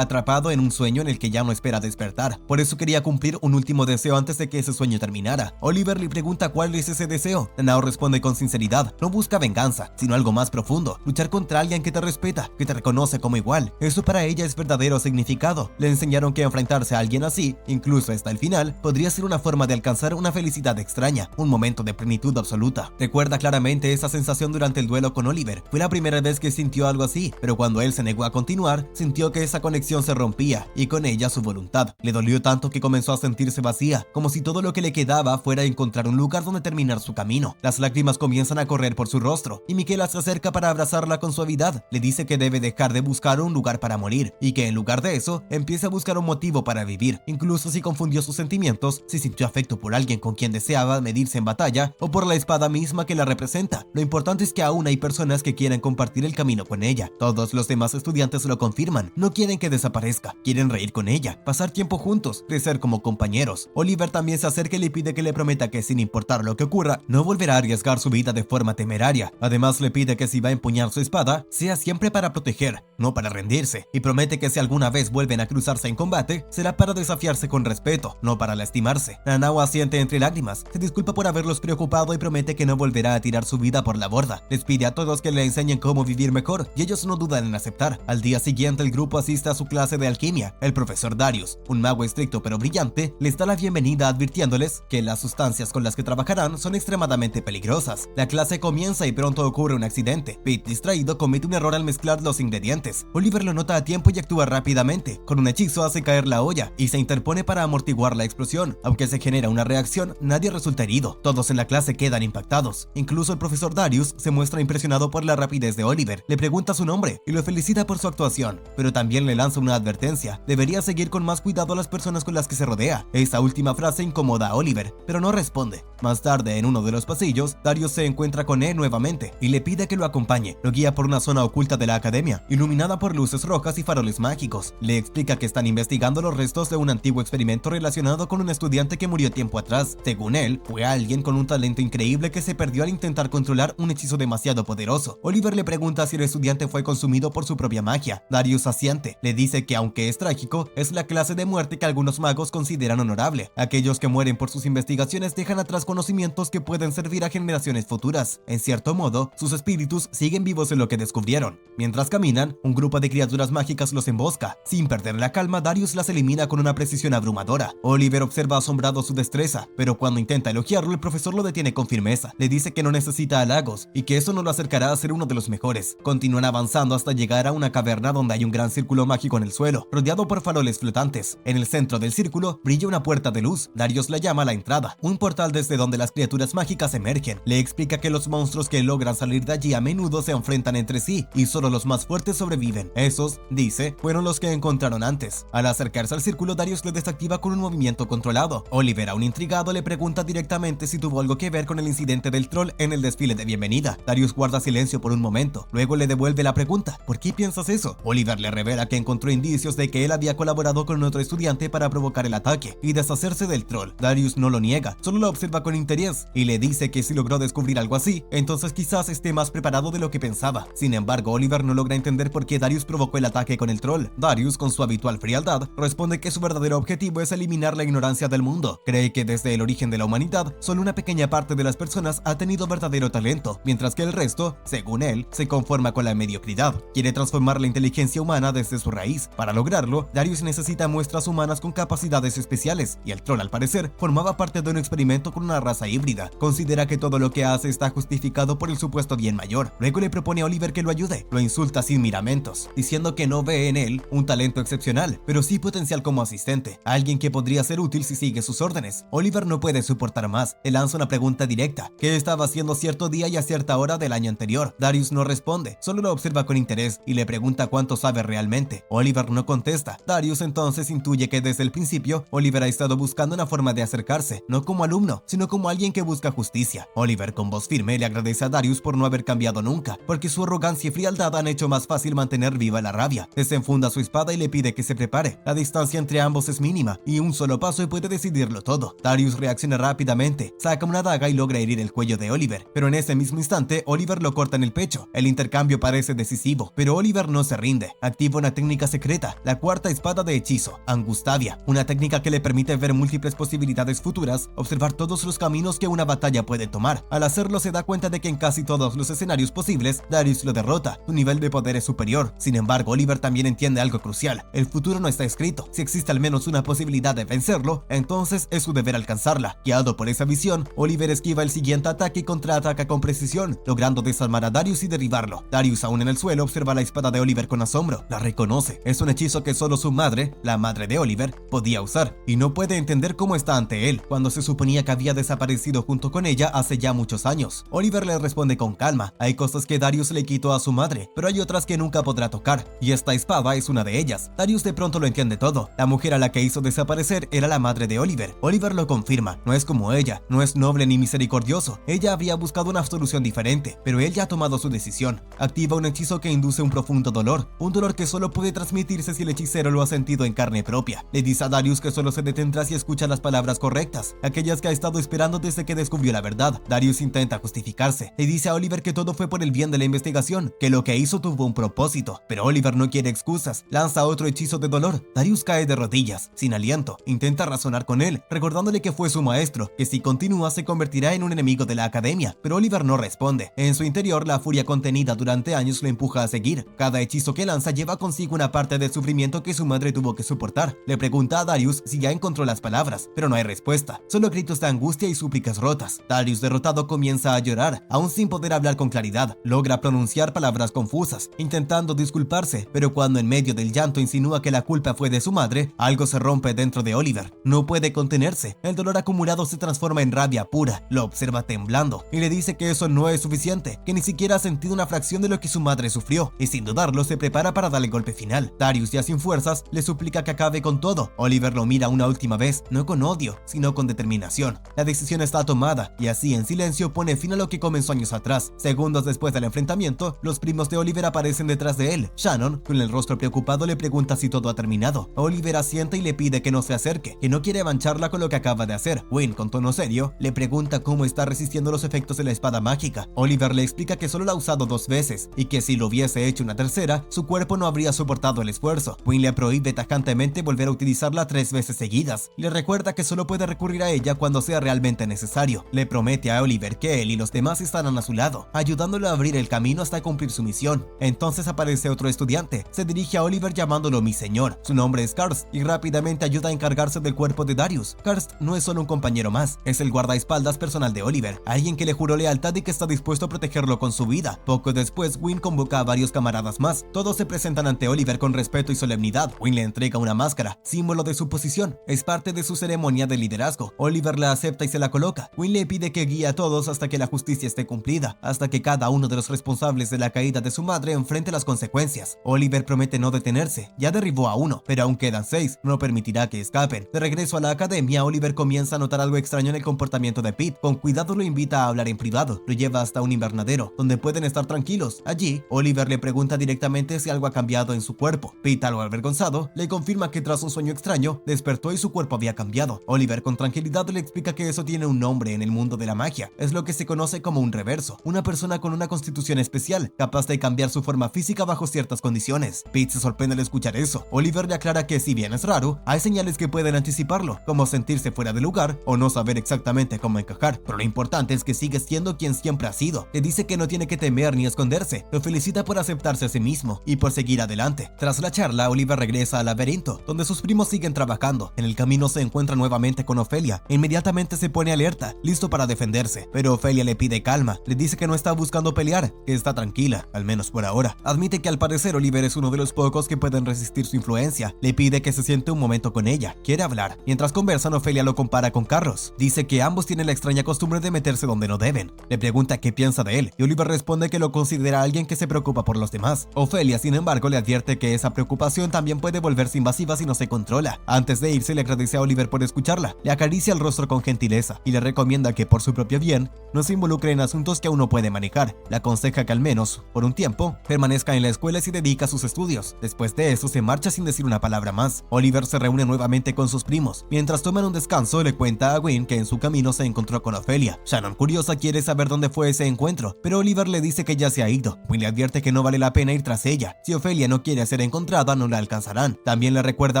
atrapado en un sueño en el que ya no espera despertar. Por eso quería cumplir un último deseo antes de que ese sueño terminara. Oliver le pregunta cuál es ese deseo. Nanao responde con sinceridad: no busca venganza, sino algo más profundo, luchar contra alguien que te respeta, que te reconoce como igual. Eso para ella es verdadero significado. Le enseñaron que enfrentarse a alguien así, incluso hasta el final, podría ser una forma de alcanzar una felicidad extraña, un momento de plenitud absoluta. Recuerda claramente esa sensación durante el duelo con Oliver. Fue la primera vez que sintió algo así, pero cuando él se negó a continuar, sintió que esa conexión se rompía, y con ella su voluntad. Le dolió tanto que comenzó a sentirse vacía, como si todo lo que le quedaba fuera encontrar un lugar donde terminar su camino. Las lágrimas comienzan a correr por su rostro, y Miquela se acerca para abrazarla con suavidad. Le dice que debe dejar de buscar un lugar para morir, y que en lugar de eso, empiece a buscar un motivo para vivir. Incluso si confundió sus sentimientos, si sintió afecto por alguien con quien deseaba medirse en batalla, o por la espada misma que la representa. Lo importante es que aún hay personas que quieren compartir el camino con ella. Todos los demás estudiantes lo confirman. No quieren que desaparezca, quieren reír con ella, pasar tiempo juntos, crecer como compañeros. Oliver también se acerca y le pide que le prometa que sin importar lo que ocurra, no volverá a arriesgar su vida de forma temeraria. Además le pide que si va a empuñar su espada, sea siempre para proteger, no para rendirse, y promete que si alguna vez vuelven a cruzarse en combate, será para desafiarse con respeto, no para lastimarse. Nanao asiente entre lágrimas, se disculpa por haberlos preocupado y promete que no volverá a tirar su vida por la borda. Les pide a todos que le enseñen cómo vivir mejor, y ellos no dudan en aceptar. Al día siguiente el grupo asiste a su clase de alquimia. El profesor Darius, un mago estricto pero brillante, les da la bienvenida advirtiéndoles que las sustancias con las que trabajarán son extremadamente peligrosas. La clase comienza y pronto ocurre un accidente. Pete, distraído, comete un error al mezclar los ingredientes. Oliver lo nota a tiempo y actúa rápidamente. Con un hechizo hace caer la olla y se interpone para amortiguar la explosión. Aunque se genera una reacción, nadie resulta herido. Todos en la clase quedan impactados. Incluso el profesor Darius se muestra impresionado por la rapidez de Oliver. Le pregunta su nombre y lo felicita por su actuación, pero también le lanza una advertencia. Debería seguir con más cuidado a las personas con las que se rodea. Esa última frase incomoda a Oliver, pero no responde. Más tarde, en uno de los pasillos, Darius se encuentra con él nuevamente y le pide que lo acompañe. Lo guía por una zona oculta de la academia, iluminada por luces rojas y faroles mágicos. Le explica que están investigando los restos de un antiguo experimento relacionado con un estudiante que murió tiempo atrás. Según él, fue alguien con un talento increíble que se perdió al intentar controlar un hechizo demasiado poderoso. Oliver le pregunta si el estudiante fue consumido por su propia magia. Darius asiente. Le dice que aunque es trágico, es la clase de muerte que algunos magos consideran honorable. Aquellos que mueren por sus investigaciones dejan atrás conocimientos que pueden servir a generaciones futuras. En cierto modo, sus espíritus siguen vivos en lo que descubrieron. Mientras caminan, un grupo de criaturas mágicas los embosca. Sin perder la calma, Darius las elimina con una precisión abrumadora. Oliver observa asombrado su destreza, pero cuando intenta elogiarlo, el profesor lo detiene con firmeza. Le dice que no necesita halagos y que eso no lo acercará a ser uno de los mejores. Continúan avanzando hasta llegar a una caverna donde hay un gran círculo mágico en el suelo, rodeado por faroles flotantes. En el centro del círculo brilla una puerta de luz. Darius la llama la entrada, un portal desde donde las criaturas mágicas emergen. Le explica que los monstruos que logran salir de allí a menudo se enfrentan entre sí y solo los más fuertes sobreviven. Esos, dice, fueron los que encontraron antes. Al acercarse al círculo, Darius le desactiva con un movimiento controlado. Oliver, aún intrigado, le pregunta directamente si tuvo algo que ver con el incidente del troll en el desfile de bienvenida. Darius guarda silencio por un momento, luego le devuelve la pregunta: ¿por qué piensas eso? Oliver le revela que encontró indicios de que él había colaborado con otro estudiante para provocar el ataque y deshacerse del troll. Darius no lo niega, solo lo observa con interés y le dice que si logró descubrir algo así, entonces quizás esté más preparado de lo que pensaba. Sin embargo, Oliver no logra entender por qué Darius provocó el ataque con el troll. Darius, con su habitual frialdad, responde que su verdadero objetivo es eliminar la ignorancia del mundo. Cree que desde el origen de la humanidad, solo una pequeña parte de las personas ha tenido verdadero talento, mientras que el resto, según él, se conforma con la mediocridad. Quiere transformar la inteligencia humana desde su raíz. Para lograrlo, Darius necesita muestras humanas con capacidades especiales, y el troll, al parecer, formaba parte de un experimento con una raza híbrida. Considera que todo lo que hace está justificado por el supuesto bien mayor. Luego le propone a Oliver que lo ayude. Lo insulta sin miramentos, diciendo que no ve en él un talento excepcional, pero sí potencial como asistente, alguien que podría ser útil si sigue sus órdenes. Oliver no puede soportar más. Le lanza una pregunta directa: ¿qué estaba haciendo cierto día y a cierta hora del año anterior? Darius no responde, solo lo observa con interés y le pregunta cuánto sabe realmente. Oliver no contesta. Darius entonces intuye que desde el principio Oliver ha estado buscando una forma de acercarse, no como alumno, sino como alguien que busca justicia. Oliver con voz firme le agradece a Darius por no haber cambiado nunca, porque su arrogancia y frialdad han hecho más fácil mantener viva la rabia. Desenfunda su espada y le pide que se prepare. La distancia entre ambos es mínima y un solo paso puede decidirlo todo. Darius reacciona rápidamente, saca una daga y logra herir el cuello de Oliver, pero en ese mismo instante Oliver lo corta en el pecho. El intercambio parece decisivo, pero Oliver no se rinde. Activa una técnica secreta, la cuarta espada de hechizo, Angustavia, una técnica que le permite ver múltiples posibilidades futuras, observar todos los caminos que una batalla puede tomar. Al hacerlo se da cuenta de que en casi todos los escenarios posibles, Darius lo derrota. Su nivel de poder es superior. Sin embargo, Oliver también entiende algo crucial. El futuro no está escrito. Si existe al menos una posibilidad de vencerlo, entonces es su deber alcanzarla. Guiado por esa visión, Oliver esquiva el siguiente ataque y contraataca con precisión, logrando desarmar a Darius y derribarlo. Darius, aún en el suelo, observa la espada de Oliver con asombro. La reconoce. Es un hechizo que solo su madre, la madre de Oliver, podía usar, y no puede entender cómo está ante él, cuando se suponía que había desaparecido junto con ella hace ya muchos años. Oliver le responde con calma. Hay cosas que Darius le quitó a su madre, pero hay otras que nunca podrá tocar, y esta espada es una de ellas. Darius de pronto lo entiende todo. La mujer a la que hizo desaparecer era la madre de Oliver. Oliver lo confirma. No es como ella, no es noble ni misericordioso. Ella había buscado una solución diferente, pero él ya ha tomado su decisión. Activa un hechizo que induce un profundo dolor, un dolor que solo puede transmitirse si el hechicero lo ha sentido en carne propia. Le dice a Darius que solo se detendrá si escucha las palabras correctas, aquellas que ha estado esperando desde que descubrió la verdad. Darius intenta justificarse. Le dice a Oliver que todo fue por el bien de la investigación, que lo que hizo tuvo un propósito, pero Oliver no quiere excusas. Lanza otro hechizo de dolor. Darius cae de rodillas, sin aliento. Intenta razonar con él, recordándole que fue su maestro, que si continúa se convertirá en un enemigo de la academia, pero Oliver no responde. En su interior, la furia contenida durante años lo empuja a seguir. Cada hechizo que lanza lleva consigo una parte del sufrimiento que su madre tuvo que soportar. Le pregunta a Darius si ya encontró las palabras, pero no hay respuesta, solo gritos de angustia y súplicas rotas. Darius, derrotado, comienza a llorar, aún sin poder hablar con claridad. Logra pronunciar palabras confusas, intentando disculparse, pero cuando en medio del llanto insinúa que la culpa fue de su madre, algo se rompe dentro de Oliver. No puede contenerse. El dolor acumulado se transforma en rabia pura. Lo observa temblando y le dice que eso no es suficiente, que ni siquiera ha sentido una fracción de lo que su madre sufrió, y sin dudarlo se prepara para darle el golpe final. Darius, ya sin fuerzas, le suplica que acabe con todo. Oliver lo mira una última vez, no con odio, sino con determinación. La decisión está tomada, y así en silencio pone fin a lo que comenzó años atrás. Segundos después del enfrentamiento, los primos de Oliver aparecen detrás de él. Shannon, con el rostro preocupado, le pregunta si todo ha terminado. Oliver asiente y le pide que no se acerque, que no quiere mancharla con lo que acaba de hacer. Wynne, con tono serio, le pregunta cómo está resistiendo los efectos de la espada mágica. Oliver le explica que solo la ha usado 2 veces, y que si lo hubiese hecho una tercera, su cuerpo no habría soportado el esfuerzo. Wynne le prohíbe tajantemente volver a utilizarla 3 veces seguidas. Le recuerda que solo puede recurrir a ella cuando sea realmente necesario. Le promete a Oliver que él y los demás estarán a su lado, ayudándolo a abrir el camino hasta cumplir su misión. Entonces aparece otro estudiante. Se dirige a Oliver llamándolo mi señor. Su nombre es Karst y rápidamente ayuda a encargarse del cuerpo de Darius. Karst no es solo un compañero más, es el guardaespaldas personal de Oliver, alguien que le juró lealtad y que está dispuesto a protegerlo con su vida. Poco después, Wynne convoca a varios camaradas más. Todos se presentan ante Oliver con respeto y solemnidad. Wynne le entrega una máscara, símbolo de su posición. Es parte de su ceremonia de liderazgo. Oliver la acepta y se la coloca. Wynne le pide que guíe a todos hasta que la justicia esté cumplida, hasta que cada uno de los responsables de la caída de su madre enfrente las consecuencias. Oliver promete no detenerse. Ya derribó a uno, pero aún quedan 6. No permitirá que escapen. De regreso a la academia, Oliver comienza a notar algo extraño en el comportamiento de Pete. Con cuidado lo invita a hablar en privado. Lo lleva hasta un invernadero, donde pueden estar tranquilos. Allí, Oliver le pregunta directamente si algo ha cambiado en su cuerpo. Pete, algo avergonzado, le confirma que tras un sueño extraño, despertó y su cuerpo había cambiado. Oliver con tranquilidad le explica que eso tiene un nombre en el mundo de la magia. Es lo que se conoce como un reverso. Una persona con una constitución especial, capaz de cambiar su forma física bajo ciertas condiciones. Pete se sorprende al escuchar eso. Oliver le aclara que si bien es raro, hay señales que pueden anticiparlo, como sentirse fuera de lugar o no saber exactamente cómo encajar. Pero lo importante es que sigue siendo quien siempre ha sido. Le dice que no tiene que temer ni esconderse. Lo felicita por aceptarse a sí mismo y por seguir adelante. Tras la charla, Oliver regresa al laberinto, donde sus primos siguen trabajando. En el camino se encuentra nuevamente con Ophelia. Inmediatamente se pone alerta, listo para defenderse. Pero Ophelia le pide calma. Le dice que no está buscando pelear, que está tranquila, al menos por ahora. Admite que al parecer Oliver es uno de los pocos que pueden resistir su influencia. Le pide que se siente un momento con ella. Quiere hablar. Mientras conversan, Ophelia lo compara con Carlos. Dice que ambos tienen la extraña costumbre de meterse donde no deben. Le pregunta qué piensa de él y Oliver responde de que lo considera alguien que se preocupa por los demás. Ofelia, sin embargo, le advierte que esa preocupación también puede volverse invasiva si no se controla. Antes de irse, le agradece a Oliver por escucharla, le acaricia el rostro con gentileza y le recomienda que por su propio bien no se involucre en asuntos que aún no puede manejar. Le aconseja que al menos, por un tiempo, permanezca en la escuela y se dedica a sus estudios. Después de eso, se marcha sin decir una palabra más. Oliver se reúne nuevamente con sus primos. Mientras toman un descanso, le cuenta a Gwen que en su camino se encontró con Ofelia. Shannon, curiosa, quiere saber dónde fue ese encuentro, pero Oliver le dice que ya se ha ido. Gwen le advierte que no vale la pena ir tras ella. Si Ofelia no quiere ser encontrada, no la alcanzarán. También le recuerda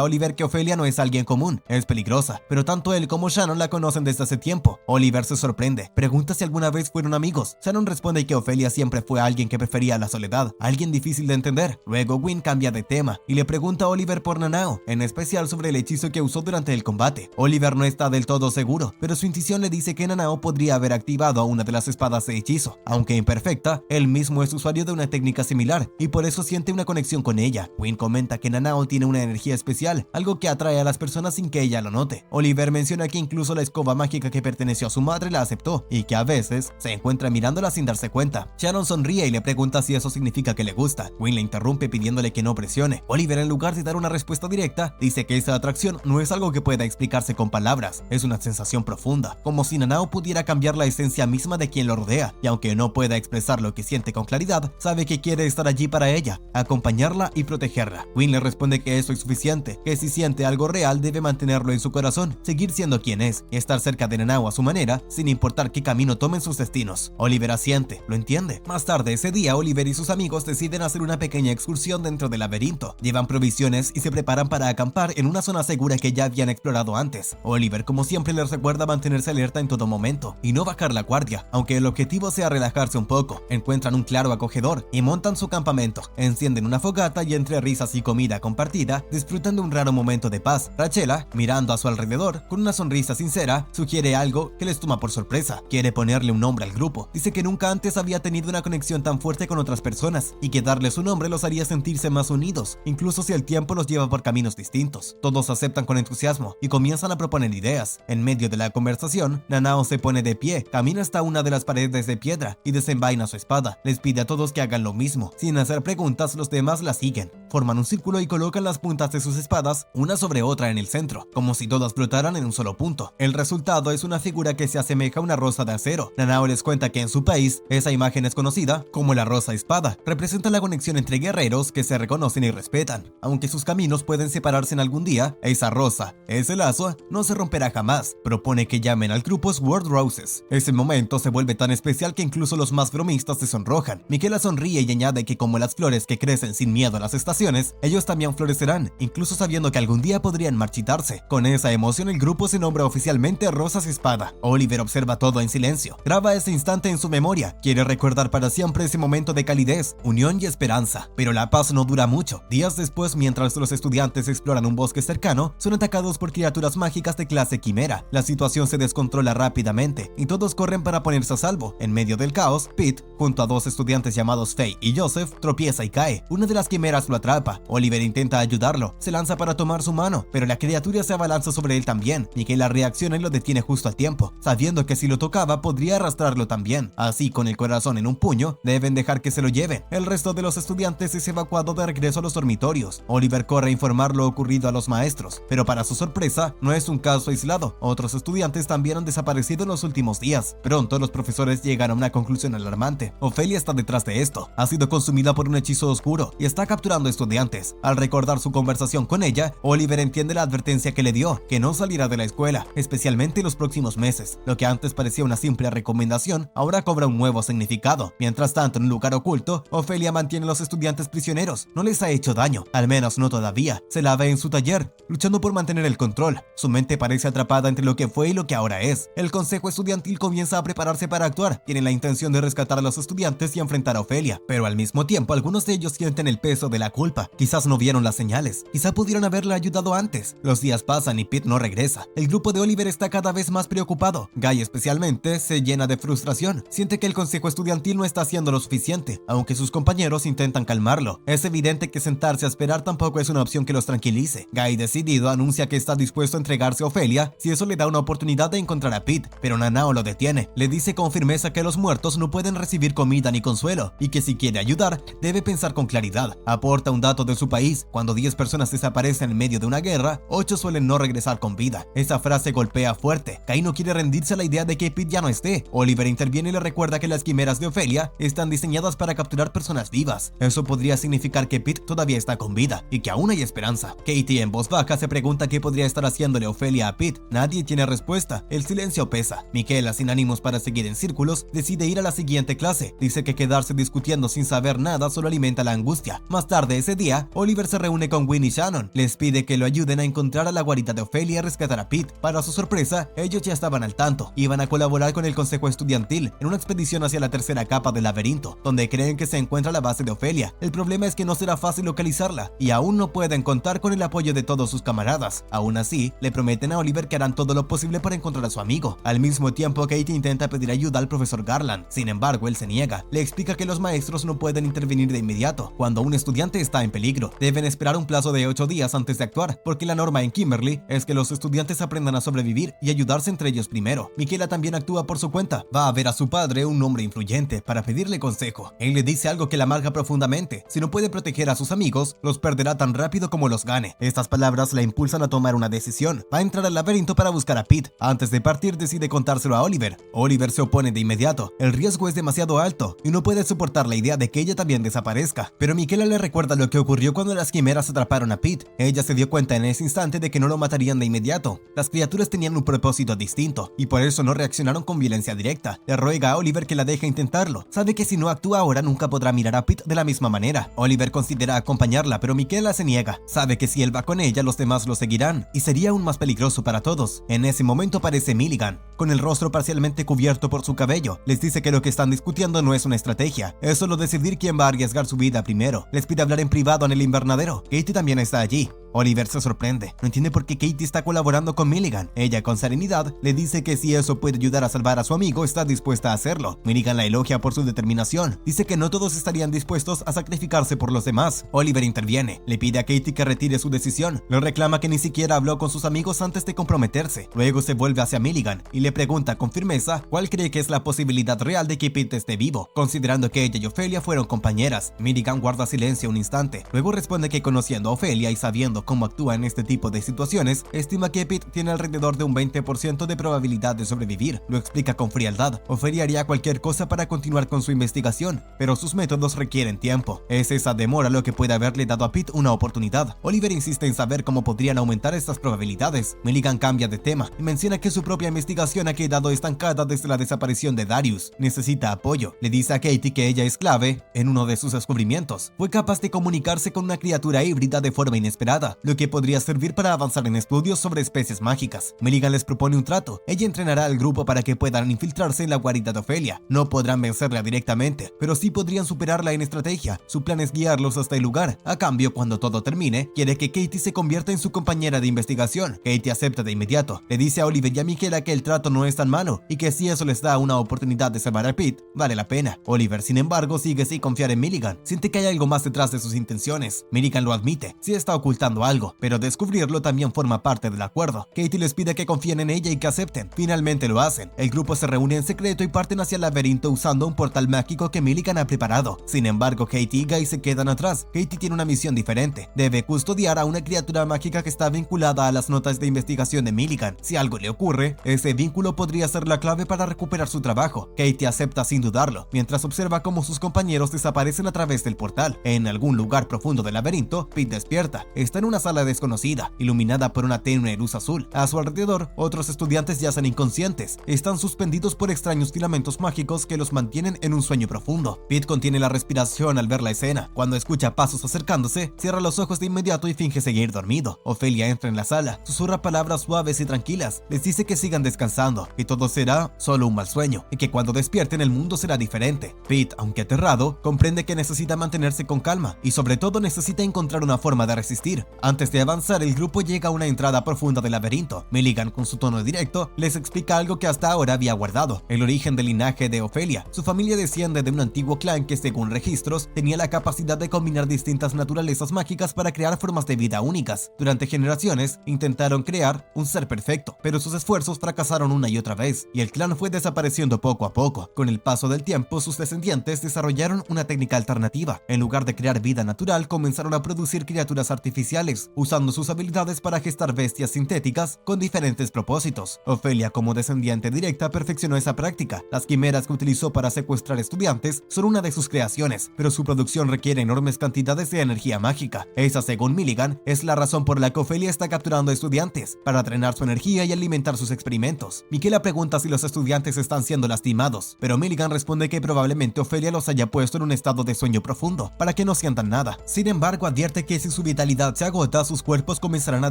a Oliver que Ofelia no es alguien común, es peligrosa, pero tanto él como Shannon la conocen desde hace tiempo. Oliver se sorprende, pregunta si alguna vez fueron amigos. Shannon responde que Ofelia siempre fue alguien que prefería la soledad, alguien difícil de entender. Luego Gwen cambia de tema y le pregunta a Oliver por Nanao, en especial sobre el hechizo que usó durante el combate. Oliver no está del todo seguro, pero su intuición le dice que Nanao podría haber activado una de las espadas de hechizo. Aunque imperfecta, él mismo es usuario de una técnica similar y por eso siente una conexión con ella. Gwen comenta que Nanao tiene una energía especial, algo que atrae a las personas sin que ella lo note. Oliver menciona que incluso la escoba mágica que perteneció a su madre la aceptó y que a veces se encuentra mirándola sin darse cuenta. Shannon sonríe y le pregunta si eso significa que le gusta. Gwen le interrumpe pidiéndole que no presione. Oliver, en lugar de dar una respuesta directa, dice que esa atracción no es algo que pueda explicarse con palabras, es una sensación profunda, como si Nanao pudiera cambiar la esencia misma de quien lo rodea, y aunque no pueda expresar lo que siente con claridad, sabe que quiere estar allí para ella, acompañarla y protegerla. Gwen le responde que eso es suficiente, que si siente algo real debe mantenerlo en su corazón, seguir siendo quien es, y estar cerca de Nanao a su manera, sin importar qué camino tomen sus destinos. Oliver asiente, lo entiende. Más tarde ese día, Oliver y sus amigos deciden hacer una pequeña excursión dentro del laberinto. Llevan provisiones y se preparan para acampar en una zona segura que ya habían explorado antes. Oliver, como siempre, les recuerda mantenerse alerta en todo momento y no bajar la guardia, aunque el objetivo sea relajarse un poco. Encuentran un claro acogedor y montan su campamento. Encienden una fogata y entre risas y comida compartida, disfrutan de un raro momento de paz. Rachela, mirando a su alrededor con una sonrisa sincera, sugiere algo que les toma por sorpresa. Quiere ponerle un nombre al grupo. Dice que nunca antes había tenido una conexión tan fuerte con otras personas y que darle su nombre los haría sentirse más unidos, incluso si el tiempo los lleva por caminos distintos. Todos aceptan con entusiasmo y comienzan a proponer ideas. En medio de la conversación, Nanao se pone de pie, camina hasta una de las paredes de piedra y desenvaina su espada. Les pide a todos que hagan lo mismo. Sin hacer preguntas, los demás la siguen. Forman un círculo y colocan las puntas de sus espadas una sobre otra en el centro, como si todas flotaran en un solo punto. El resultado es una figura que se asemeja a una rosa de acero. Nanao les cuenta que en su país, esa imagen es conocida como la rosa espada. Representa la conexión entre guerreros que se reconocen y respetan. Aunque sus caminos pueden separarse en algún día, esa rosa, ese lazo, no se romperá jamás. Propone que llamen al grupo Sword Roses. Ese momento se vuelve tan especial que incluso los más bromistas se sonrojan. Miquela sonríe y añade que como las flores que crecen sin miedo a las estaciones, ellos también florecerán, incluso sabiendo que algún día podrían marchitarse. Con esa emoción el grupo se nombra oficialmente Rosas Espada. Oliver observa todo en silencio. Graba ese instante en su memoria. Quiere recordar para siempre ese momento de calidez, unión y esperanza. Pero la paz no dura mucho. Días después, mientras los estudiantes exploran un bosque cercano, son atacados por criaturas mágicas de clase quimera. La situación se descontrola rápidamente y todos corren para ponerse a salvo. En medio del caos, Pete, junto a dos estudiantes llamados Faye y Joseph, tropieza y cae. Una de las quimeras lo atrapa. Oliver intenta ayudarlo. Se lanza para tomar su mano, pero la criatura se abalanza sobre él también. Miquela reacciona y lo detiene justo a tiempo, sabiendo que si lo tocaba podría arrastrarlo también. Así, con el corazón en un puño, deben dejar que se lo lleven. El resto de los estudiantes es evacuado de regreso a los dormitorios. Oliver corre a informar lo ocurrido a los maestros, pero para su sorpresa, no es un caso aislado. Otros estudiantes también han desaparecido en los últimos días. Pronto los profesores llegan a una conclusión alarmante. Ofelia está detrás de esto. Ha sido consumida por un hechizo oscuro y está capturando estudiantes. Al recordar su conversación con ella, Oliver entiende la advertencia que le dio, que no saliera de la escuela, especialmente en los próximos meses. Lo que antes parecía una simple recomendación, ahora cobra un nuevo significado. Mientras tanto, en un lugar oculto, Ofelia mantiene a los estudiantes prisioneros. No les ha hecho daño, al menos no todavía. Se la ve en su taller, luchando por mantener el control. Su mente parece atrapada entre lo que fue y lo que ahora es. El consejo estudiantil comienza a prepararse para actuar. Tienen la intención de rescatar a los estudiantes y enfrentar a Ofelia, pero al mismo tiempo algunos de ellos sienten el peso de la culpa. Quizás no vieron las señales, quizá pudieron haberle ayudado antes. Los días pasan y Pete no regresa. El grupo de Oliver está cada vez más preocupado. Guy especialmente se llena de frustración. Siente que el consejo estudiantil no está haciendo lo suficiente, aunque sus compañeros intentan calmarlo. Es evidente que sentarse a esperar tampoco es una opción que los tranquilice. Guy, decidido, anuncia que está dispuesto a entregarse a Ofelia si eso le da una oportunidad de encontrar a Pete, pero Nanao lo detiene. Le dice con firmeza que los muertos no pueden recibir comida ni consuelo, y que si quiere ayudar, debe pensar con claridad. Aporta un dato de su país: cuando 10 personas desaparecen en medio de una guerra, 8 suelen no regresar con vida. Esa frase golpea fuerte. Kay no quiere rendirse a la idea de que Pete ya no esté. Oliver interviene y le recuerda que las quimeras de Ophelia están diseñadas para capturar personas vivas. Eso podría significar que Pete todavía está con vida y que aún hay esperanza. Katie en voz baja se pregunta qué podría estar haciéndole Ophelia a Pete. Nadie tiene respuesta. El silencio pesa. Michaela, sin ánimos para seguir en círculos, decide ir a la siguiente clase. Dice que quedarse discutiendo sin saber nada solo alimenta la angustia. Más tarde ese día, Oliver se reúne con Wynne y Shannon. Les pide que lo ayuden a encontrar a la guarida de Ophelia y rescatar a Pete. Para su sorpresa, ellos ya estaban al tanto. Iban a colaborar con el consejo estudiantil en una expedición hacia la tercera capa del laberinto, donde creen que se encuentra la base de Ophelia. El problema es que no será fácil localizarla y aún no pueden contar con el apoyo de todos sus camaradas. Aún así, le prometen a Oliver que harán todo lo posible para encontrar a su amigo. Al mismo tiempo, Katie intenta pedir ayuda al profesor Garland. Sin embargo, él se niega. Le explica que los maestros no pueden intervenir de inmediato cuando un estudiante está en peligro. Deben esperar un plazo de 8 días antes de actuar, porque la norma en Kimberly es que los estudiantes aprendan a sobrevivir y ayudarse entre ellos primero. Michaela también actúa por su cuenta. Va a ver a su padre, un hombre influyente, para pedirle consejo. Él le dice algo que la amarga profundamente. Si no puede proteger a sus amigos, los perderá tan rápido como los gane. Estas palabras la impulsan a tomar una decisión. Va a entrar al laberinto para buscar a Pete. Antes de partir, decide contárselo a Oliver. Oliver se opone de inmediato. El riesgo es demasiado alto y no puede soportar la idea de que ella también desaparezca. Pero Michaela le recuerda lo que ocurrió cuando las quimeras atraparon a Pete. Ella se dio cuenta en ese instante de que no lo matarían de inmediato. Las criaturas tenían un propósito distinto y por eso no reaccionaron con violencia directa. Le ruega a Oliver que la deje intentarlo. Sabe que si no actúa ahora nunca podrá mirar a Pete de la misma manera. Oliver considera acompañarla, pero Michaela se niega. Sabe que si él va con ella, los demás lo seguirán y sería aún más peligroso para todos. En ese momento aparece Milligan, con el rostro parcialmente cubierto por su cabello. Les dice que lo que están discutiendo no es una estrategia, es solo decidir quién va a arriesgar su vida primero. Les pide hablar en privado en el invernadero. Katie también está allí. Oliver se sorprende. No entiende por qué Katie está colaborando con Milligan. Ella, con serenidad, le dice que si eso puede ayudar a salvar a su amigo, está dispuesta a hacerlo. Milligan la elogia por su determinación. Dice que no todos estarían dispuestos a sacrificarse por los demás. Oliver interviene. Le pide a Katie que retire su decisión. Le reclama que ni siquiera habló con sus amigos antes de comprometerse. Luego se vuelve hacia Milligan y le pregunta con firmeza cuál cree que es la posibilidad real de que Pete esté vivo, considerando que ella y Ophelia fueron compañeras. Milligan guarda silencio un instante. Luego responde que conociendo a Ophelia y sabiendo cómo actúa en este tipo de situaciones, estima que Pete tiene alrededor de un 20% de probabilidad de sobrevivir. Lo explica con frialdad. Ophelia haría cualquier cosa para continuar con su investigación, pero sus métodos requieren tiempo. Es esa demora lo que puede haberle dado a Pete una oportunidad. Oliver insiste en saber cómo podrían aumentar estas probabilidades. Milligan cambia de tema y menciona que su propia investigación ha quedado estancada desde la desaparición de Darius. Necesita apoyo. Le dice a Katie que ella es clave en uno de sus descubrimientos. Fue capaz de comunicarse con una criatura híbrida de forma inesperada, lo que podría servir para avanzar en estudios sobre especies mágicas. Milligan les propone un trato. Ella entrenará al grupo para que puedan infiltrarse en la guarida de Ophelia. No podrán vencerla directamente, pero sí podrían superarla en estrategia. Su plan es guiarlos hasta el lugar. A cambio, cuando todo termine, quiere que Katie se convierta en su compañera de investigación. Katie acepta de inmediato. Le dice a Oliver y a Michaela que el trato no es tan malo y que si eso les da una oportunidad de salvar a Pete, vale la pena. Oliver, sin embargo, sigue sin confiar en Milligan. Siente que hay algo más detrás de sus intenciones. Milligan lo admite. Sí está ocultando algo, pero descubrirlo también forma parte del acuerdo. Katie les pide que confíen en ella y que acepten. Finalmente lo hacen. El grupo se reúne en secreto y parten hacia el laberinto usando un portal mágico que Milligan ha preparado. Sin embargo, Katie y Guy se quedan atrás. Katie tiene una misión diferente. Debe custodiar a una criatura mágica que está vinculada a las notas de investigación de Milligan. Si algo le ocurre, ese vínculo podría ser la clave para recuperar su trabajo. Katie acepta sin dudarlo, mientras observa cómo sus compañeros desaparecen a través del portal. En algún lugar profundo del laberinto, Pete despierta. Está en una sala desconocida, iluminada por una tenue luz azul. A su alrededor, otros estudiantes yacen inconscientes. Están suspendidos por extraños filamentos mágicos que los mantienen en un sueño profundo. Pete contiene la respiración al ver la escena. Cuando escucha pasos acercándose, cierra los ojos de inmediato y finge seguir dormido. Ophelia entra en la sala, susurra palabras suaves y tranquilas. Les dice que sigan descansando, que todo será solo un mal sueño y que cuando despierten el mundo será diferente. Pete, aunque aterrado, comprende que necesita mantenerse con calma y sobre todo necesita encontrar una forma de resistir. Antes de avanzar, el grupo llega a una entrada profunda del laberinto. Milligan, con su tono directo, les explica algo que hasta ahora había guardado: el origen del linaje de Ophelia. Su familia desciende de un antiguo clan que, según registros, tenía la capacidad de combinar distintas naturalezas mágicas para crear formas de vida únicas. Durante generaciones, intentaron crear un ser perfecto, pero sus esfuerzos fracasaron una y otra vez, y el clan fue desapareciendo poco a poco. Con el paso del tiempo, sus descendientes desarrollaron una técnica alternativa. En lugar de crear vida natural, comenzaron a producir criaturas artificiales, usando sus habilidades para gestar bestias sintéticas con diferentes propósitos. Ophelia, como descendiente directa, perfeccionó esa práctica. Las quimeras que utilizó para secuestrar estudiantes son una de sus creaciones, pero su producción requiere enormes cantidades de energía mágica. Esa, según Milligan, es la razón por la que Ophelia está capturando estudiantes, para drenar su energía y alimentar sus experimentos. Miquela pregunta si los estudiantes están siendo lastimados, pero Milligan responde que probablemente Ophelia los haya puesto en un estado de sueño profundo, para que no sientan nada. Sin embargo, advierte que si su vitalidad se agota, sus cuerpos comenzarán a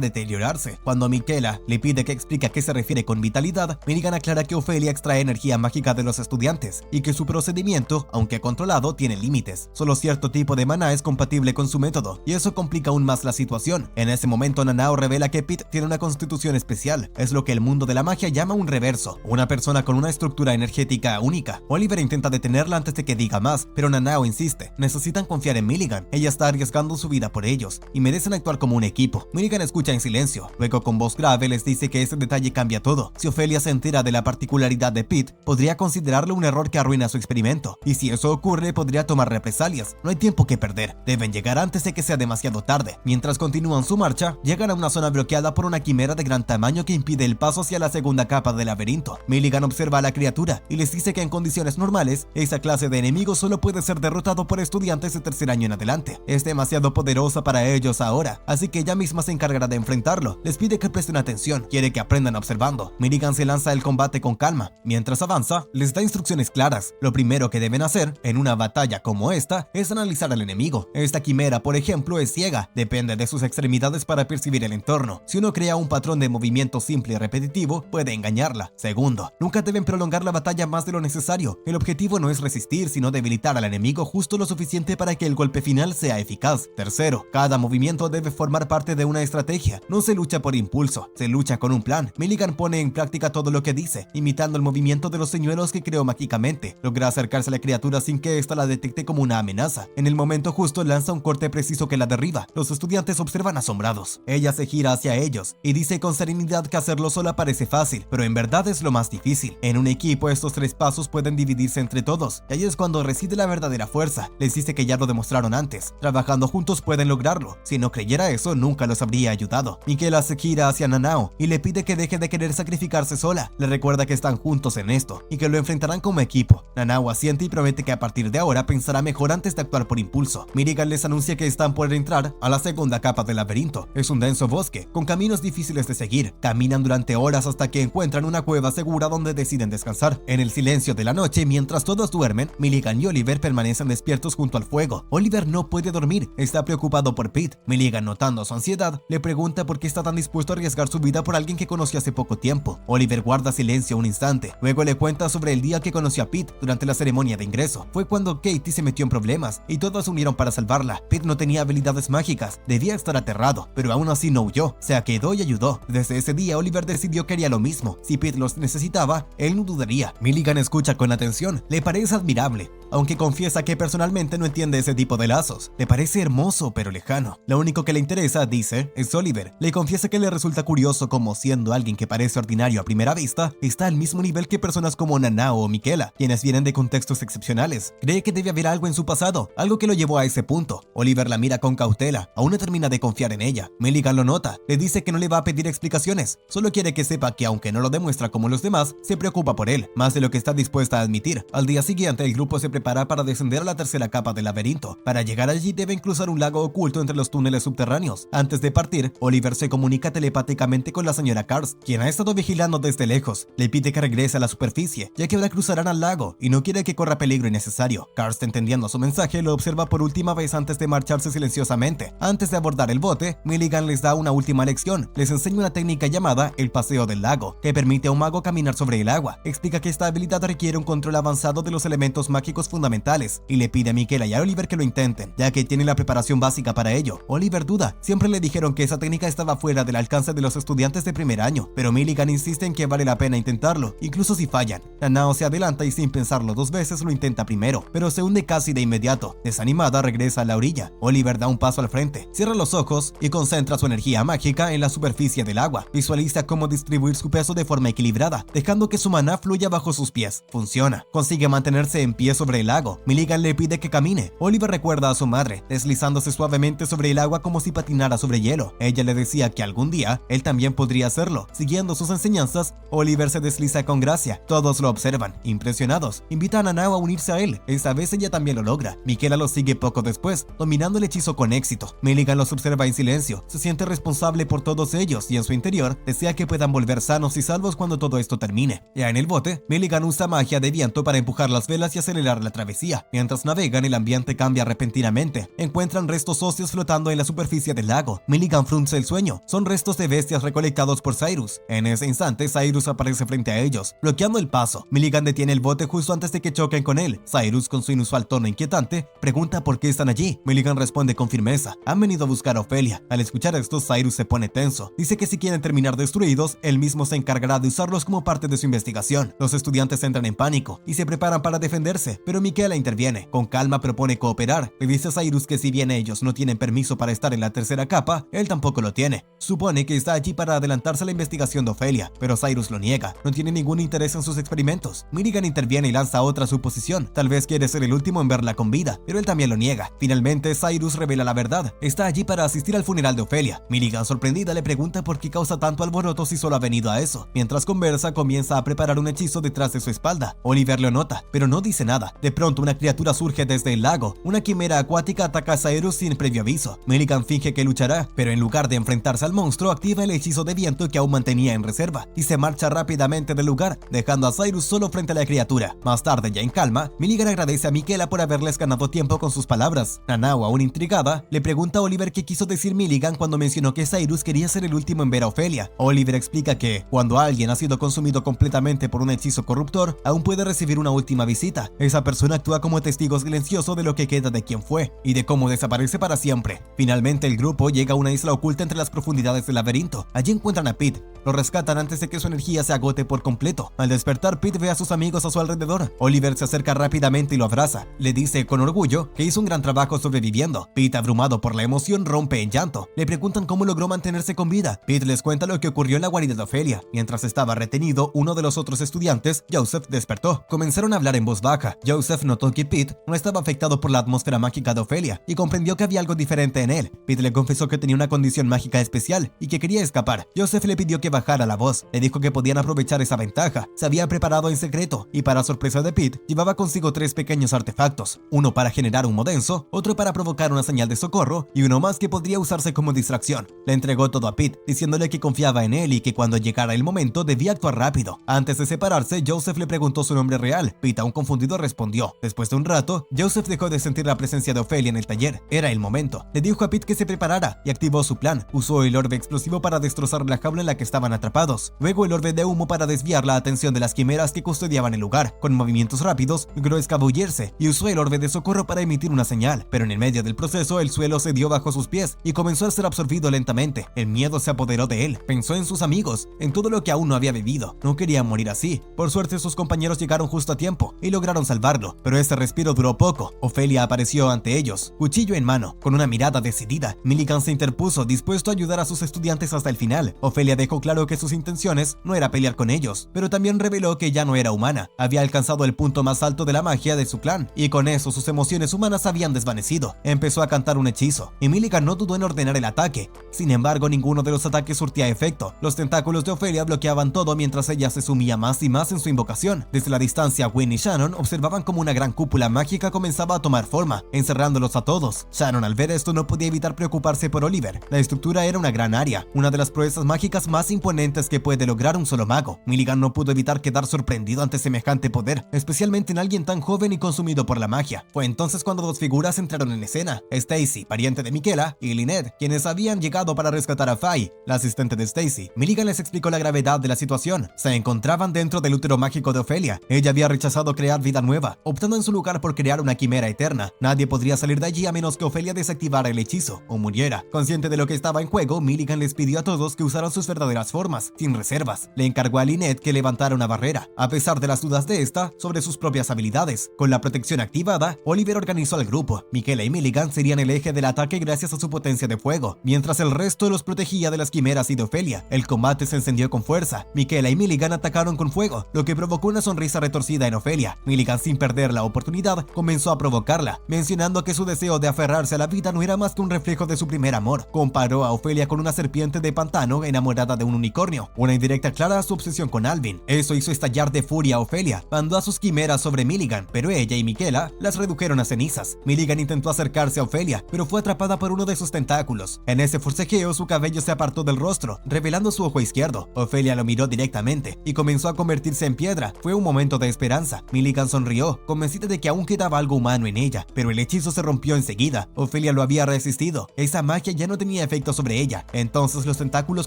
deteriorarse. Cuando Miquela le pide que explique a qué se refiere con vitalidad, Milligan aclara que Ophelia extrae energía mágica de los estudiantes, y que su procedimiento, aunque controlado, tiene límites. Solo cierto tipo de maná es compatible con su método, y eso complica aún más la situación. En ese momento, Nanao revela que Pete tiene una constitución especial. Es lo que el mundo de la magia llama un reverso, una persona con una estructura energética única. Oliver intenta detenerla antes de que diga más, pero Nanao insiste: necesitan confiar en Milligan. Ella está arriesgando su vida por ellos, y merecen actuar como un equipo. Milligan escucha en silencio. Luego, con voz grave, les dice que ese detalle cambia todo. Si Ophelia se entera de la particularidad de Pete, podría considerarlo un error que arruina su experimento, y si eso ocurre, podría tomar represalias. No hay tiempo que perder. Deben llegar antes de que sea demasiado tarde. Mientras continúan su marcha, llegan a una zona bloqueada por una quimera de gran tamaño que impide el paso hacia la segunda capa del laberinto. Milligan observa a la criatura y les dice que en condiciones normales, esa clase de enemigo solo puede ser derrotado por estudiantes de tercer año en adelante. Es demasiado poderosa para ellos ahora, así que ella misma se encargará de enfrentarlo. Les pide que presten atención, quiere que aprendan observando. Milligan se lanza al combate con calma. Mientras avanza, les da instrucciones claras. Lo primero que deben hacer en una batalla como esta es analizar al enemigo. Esta quimera, por ejemplo, es ciega, depende de sus extremidades para percibir el entorno. Si uno crea un patrón de movimiento simple y repetitivo, puede engañarla. Segundo, nunca deben prolongar la batalla más de lo necesario. El objetivo no es resistir, sino debilitar al enemigo justo lo suficiente para que el golpe final sea eficaz. Tercero, cada movimiento debe formar parte de una estrategia. No se lucha por impulso, se lucha con un plan. Milligan pone en práctica todo lo que dice, imitando el movimiento de los señuelos que creó mágicamente. Logra acercarse a la criatura sin que ésta la detecte como una amenaza. En el momento justo lanza un corte preciso que la derriba. Los estudiantes observan asombrados. Ella se gira hacia ellos y dice con serenidad que hacerlo sola parece fácil, pero en verdad es lo más difícil. En un equipo, estos tres pasos pueden dividirse entre todos, y ahí es cuando reside la verdadera fuerza. Les dice que ya lo demostraron antes. Trabajando juntos pueden lograrlo. Si no creyera eso, nunca los habría ayudado. Miquela se gira hacia Nanao y le pide que deje de querer sacrificarse sola. Le recuerda que están juntos en esto y que lo enfrentarán como equipo. Nanao asiente y promete que a partir de ahora pensará mejor antes de actuar por impulso. Milligan les anuncia que están por entrar a la segunda capa del laberinto. Es un denso bosque, con caminos difíciles de seguir. Caminan durante horas hasta que encuentran una cueva segura donde deciden descansar. En el silencio de la noche, mientras todos duermen, Milligan y Oliver permanecen despiertos junto al fuego. Oliver no puede dormir, está preocupado por Pete. Milligan, notando su ansiedad, le pregunta por qué está tan dispuesto a arriesgar su vida por alguien que conoció hace poco tiempo. Oliver guarda silencio un instante, luego le cuenta sobre el día que conoció a Pete durante la ceremonia de ingreso. Fue cuando Katie se metió en problemas y todos se unieron para salvarla. Pete no tenía habilidades mágicas, debía estar aterrado, pero aún así no huyó, se quedó y ayudó. Desde ese día, Oliver decidió que haría lo mismo. Si Pete los necesitaba, él no dudaría. Milligan escucha con atención, le parece admirable, aunque confiesa que personalmente no entiende ese tipo de lazos. Le parece hermoso pero lejano. Lo único que le interesa, dice, es Oliver. Le confiesa que le resulta curioso cómo, siendo alguien que parece ordinario a primera vista, está al mismo nivel que personas como Nanao o Miquela, quienes vienen de contextos excepcionales. Cree que debe haber algo en su pasado, algo que lo llevó a ese punto. Oliver la mira con cautela, aún no termina de confiar en ella. Milligan lo nota, le dice que no le va a pedir explicaciones, solo quiere que sepa que aunque no lo demuestra como los demás, se preocupa por él, más de lo que está dispuesta a admitir. Al día siguiente, el grupo se prepara para descender a la tercera capa del laberinto. Para llegar allí deben cruzar un lago oculto entre los túneles subterráneos. Antes de partir, Oliver se comunica telepáticamente con la señora Karst, quien ha estado vigilando desde lejos. Le pide que regrese a la superficie, ya que ahora cruzarán al lago y no quiere que corra peligro innecesario. Karst, entendiendo su mensaje, lo observa por última vez antes de marcharse silenciosamente. Antes de abordar el bote, Milligan les da una última lección. Les enseña una técnica llamada el paseo del lago, que permite a un mago caminar sobre el agua. Explica que esta habilidad requiere un control avanzado de los elementos mágicos conocimientos fundamentales y le pide a Michaela y a Oliver que lo intenten, ya que tienen la preparación básica para ello. Oliver duda, siempre le dijeron que esa técnica estaba fuera del alcance de los estudiantes de primer año, pero Milligan insiste en que vale la pena intentarlo, incluso si fallan. Nanao se adelanta y sin pensarlo dos veces lo intenta primero, pero se hunde casi de inmediato. Desanimada regresa a la orilla. Oliver da un paso al frente, cierra los ojos y concentra su energía mágica en la superficie del agua. Visualiza cómo distribuir su peso de forma equilibrada, dejando que su maná fluya bajo sus pies. Funciona. Consigue mantenerse en pie sobre el lago. Milligan le pide que camine. Oliver recuerda a su madre, deslizándose suavemente sobre el agua como si patinara sobre hielo. Ella le decía que algún día él también podría hacerlo. Siguiendo sus enseñanzas, Oliver se desliza con gracia. Todos lo observan, impresionados. Invitan a Nanao a unirse a él. Esta vez ella también lo logra. Michaela lo sigue poco después, dominando el hechizo con éxito. Milligan los observa en silencio. Se siente responsable por todos ellos y en su interior desea que puedan volver sanos y salvos cuando todo esto termine. Ya en el bote, Milligan usa magia de viento para empujar las velas y acelerar la travesía. Mientras navegan, el ambiente cambia repentinamente. Encuentran restos óseos flotando en la superficie del lago. Milligan frunce el sueño. Son restos de bestias recolectados por Cyrus. En ese instante, Cyrus aparece frente a ellos, bloqueando el paso. Milligan detiene el bote justo antes de que choquen con él. Cyrus, con su inusual tono inquietante, pregunta por qué están allí. Milligan responde con firmeza: han venido a buscar a Ophelia. Al escuchar esto, Cyrus se pone tenso. Dice que si quieren terminar destruidos, él mismo se encargará de usarlos como parte de su investigación. Los estudiantes entran en pánico y se preparan para defenderse, pero Michaela interviene. Con calma propone cooperar. Le dice a Cyrus que si bien ellos no tienen permiso para estar en la tercera capa, él tampoco lo tiene. Supone que está allí para adelantarse a la investigación de Ophelia, pero Cyrus lo niega. No tiene ningún interés en sus experimentos. Milligan interviene y lanza otra suposición. Tal vez quiere ser el último en verla con vida, pero él también lo niega. Finalmente, Cyrus revela la verdad. Está allí para asistir al funeral de Ophelia. Milligan, sorprendida, le pregunta por qué causa tanto alboroto si solo ha venido a eso. Mientras conversa, comienza a preparar un hechizo detrás de su espalda. Oliver lo nota, pero no dice nada. De pronto, una criatura surge desde el lago. Una quimera acuática ataca a Cyrus sin previo aviso. Milligan finge que luchará, pero en lugar de enfrentarse al monstruo, activa el hechizo de viento que aún mantenía en reserva y se marcha rápidamente del lugar, dejando a Cyrus solo frente a la criatura. Más tarde, ya en calma, Milligan agradece a Michaela por haberles ganado tiempo con sus palabras. Nanao, aún intrigada, le pregunta a Oliver qué quiso decir Milligan cuando mencionó que Cyrus quería ser el último en ver a Ophelia. Oliver explica que, cuando alguien ha sido consumido completamente por un hechizo corruptor, aún puede recibir una última visita. Esa persona actúa como testigo silencioso de lo que queda de quien fue y de cómo desaparece para siempre. Finalmente, el grupo llega a una isla oculta entre las profundidades del laberinto. Allí encuentran a Pete. Lo rescatan antes de que su energía se agote por completo. Al despertar, Pete ve a sus amigos a su alrededor. Oliver se acerca rápidamente y lo abraza. Le dice con orgullo que hizo un gran trabajo sobreviviendo. Pete, abrumado por la emoción, rompe en llanto. Le preguntan cómo logró mantenerse con vida. Pete les cuenta lo que ocurrió en la guarida de Ophelia. Mientras estaba retenido, uno de los otros estudiantes, Joseph, despertó. Comenzaron a hablar en voz baja. Joseph notó que Pete no estaba afectado por la atmósfera mágica de Ophelia y comprendió que había algo diferente en él. Pete le confesó que tenía una condición mágica especial y que quería escapar. Joseph le pidió que bajara la voz. Le dijo que podían aprovechar esa ventaja. Se había preparado en secreto y, para sorpresa de Pete, llevaba consigo 3 pequeños artefactos. Uno para generar humo denso, otro para provocar una señal de socorro y uno más que podría usarse como distracción. Le entregó todo a Pete, diciéndole que confiaba en él y que cuando llegara el momento debía actuar rápido. Antes de separarse, Joseph le preguntó su nombre real. Pete, aún confundido, respondió. Después de un rato, Joseph dejó de sentir la presencia de Ophelia en el taller. Era el momento. Le dijo a Pete que se preparara y activó su plan. Usó el orbe explosivo para destrozar la jaula en la que estaban atrapados. Luego el orbe de humo para desviar la atención de las quimeras que custodiaban el lugar. Con movimientos rápidos, logró escabullirse y usó el orbe de socorro para emitir una señal. Pero en el medio del proceso, el suelo cedió bajo sus pies y comenzó a ser absorbido lentamente. El miedo se apoderó de él. Pensó en sus amigos, en todo lo que aún no había vivido. No quería morir así. Por suerte, sus compañeros llegaron justo a tiempo y lograron salvarlo, pero ese respiro duró poco. Ophelia apareció ante ellos, cuchillo en mano, con una mirada decidida. Milligan se interpuso, dispuesto a ayudar a sus estudiantes hasta el final. Ophelia dejó claro que sus intenciones no era pelear con ellos, pero también reveló que ya no era humana. Había alcanzado el punto más alto de la magia de su clan, y con eso sus emociones humanas habían desvanecido. Empezó a cantar un hechizo, y Milligan no dudó en ordenar el ataque. Sin embargo, ninguno de los ataques surtía efecto. Los tentáculos de Ophelia bloqueaban todo mientras ella se sumía más y más en su invocación. Desde la distancia, Gwen y Shannon observaban como una gran cúpula mágica comenzaba a tomar forma, encerrándolos a todos. Shannon, al ver esto, no podía evitar preocuparse por Oliver. La estructura era una gran área, una de las proezas mágicas más importantes componentes que puede lograr un solo mago. Milligan no pudo evitar quedar sorprendido ante semejante poder, especialmente en alguien tan joven y consumido por la magia. Fue entonces cuando dos figuras entraron en escena: Stacy, pariente de Michaela, y Lynette, quienes habían llegado para rescatar a Faye, la asistente de Stacy. Milligan les explicó la gravedad de la situación. Se encontraban dentro del útero mágico de Ophelia. Ella había rechazado crear vida nueva, optando en su lugar por crear una quimera eterna. Nadie podría salir de allí a menos que Ophelia desactivara el hechizo o muriera. Consciente de lo que estaba en juego, Milligan les pidió a todos que usaran sus verdaderas formas, sin reservas. Le encargó a Lynette que levantara una barrera, a pesar de las dudas de esta sobre sus propias habilidades. Con la protección activada, Oliver organizó al grupo. Michaela y Milligan serían el eje del ataque gracias a su potencia de fuego, mientras el resto los protegía de las quimeras y de Ophelia. El combate se encendió con fuerza. Michaela y Milligan atacaron con fuego, lo que provocó una sonrisa retorcida en Ophelia. Milligan, sin perder la oportunidad, comenzó a provocarla, mencionando que su deseo de aferrarse a la vida no era más que un reflejo de su primer amor. Comparó a Ophelia con una serpiente de pantano enamorada de un unicornio, una indirecta clara a su obsesión con Alvin. Eso hizo estallar de furia a Ophelia. Mandó a sus quimeras sobre Milligan, pero ella y Michaela las redujeron a cenizas. Milligan intentó acercarse a Ophelia, pero fue atrapada por uno de sus tentáculos. En ese forcejeo, su cabello se apartó del rostro, revelando su ojo izquierdo. Ophelia lo miró directamente y comenzó a convertirse en piedra. Fue un momento de esperanza. Milligan sonrió, convencida de que aún quedaba algo humano en ella, pero el hechizo se rompió enseguida. Ophelia lo había resistido. Esa magia ya no tenía efecto sobre ella. Entonces los tentáculos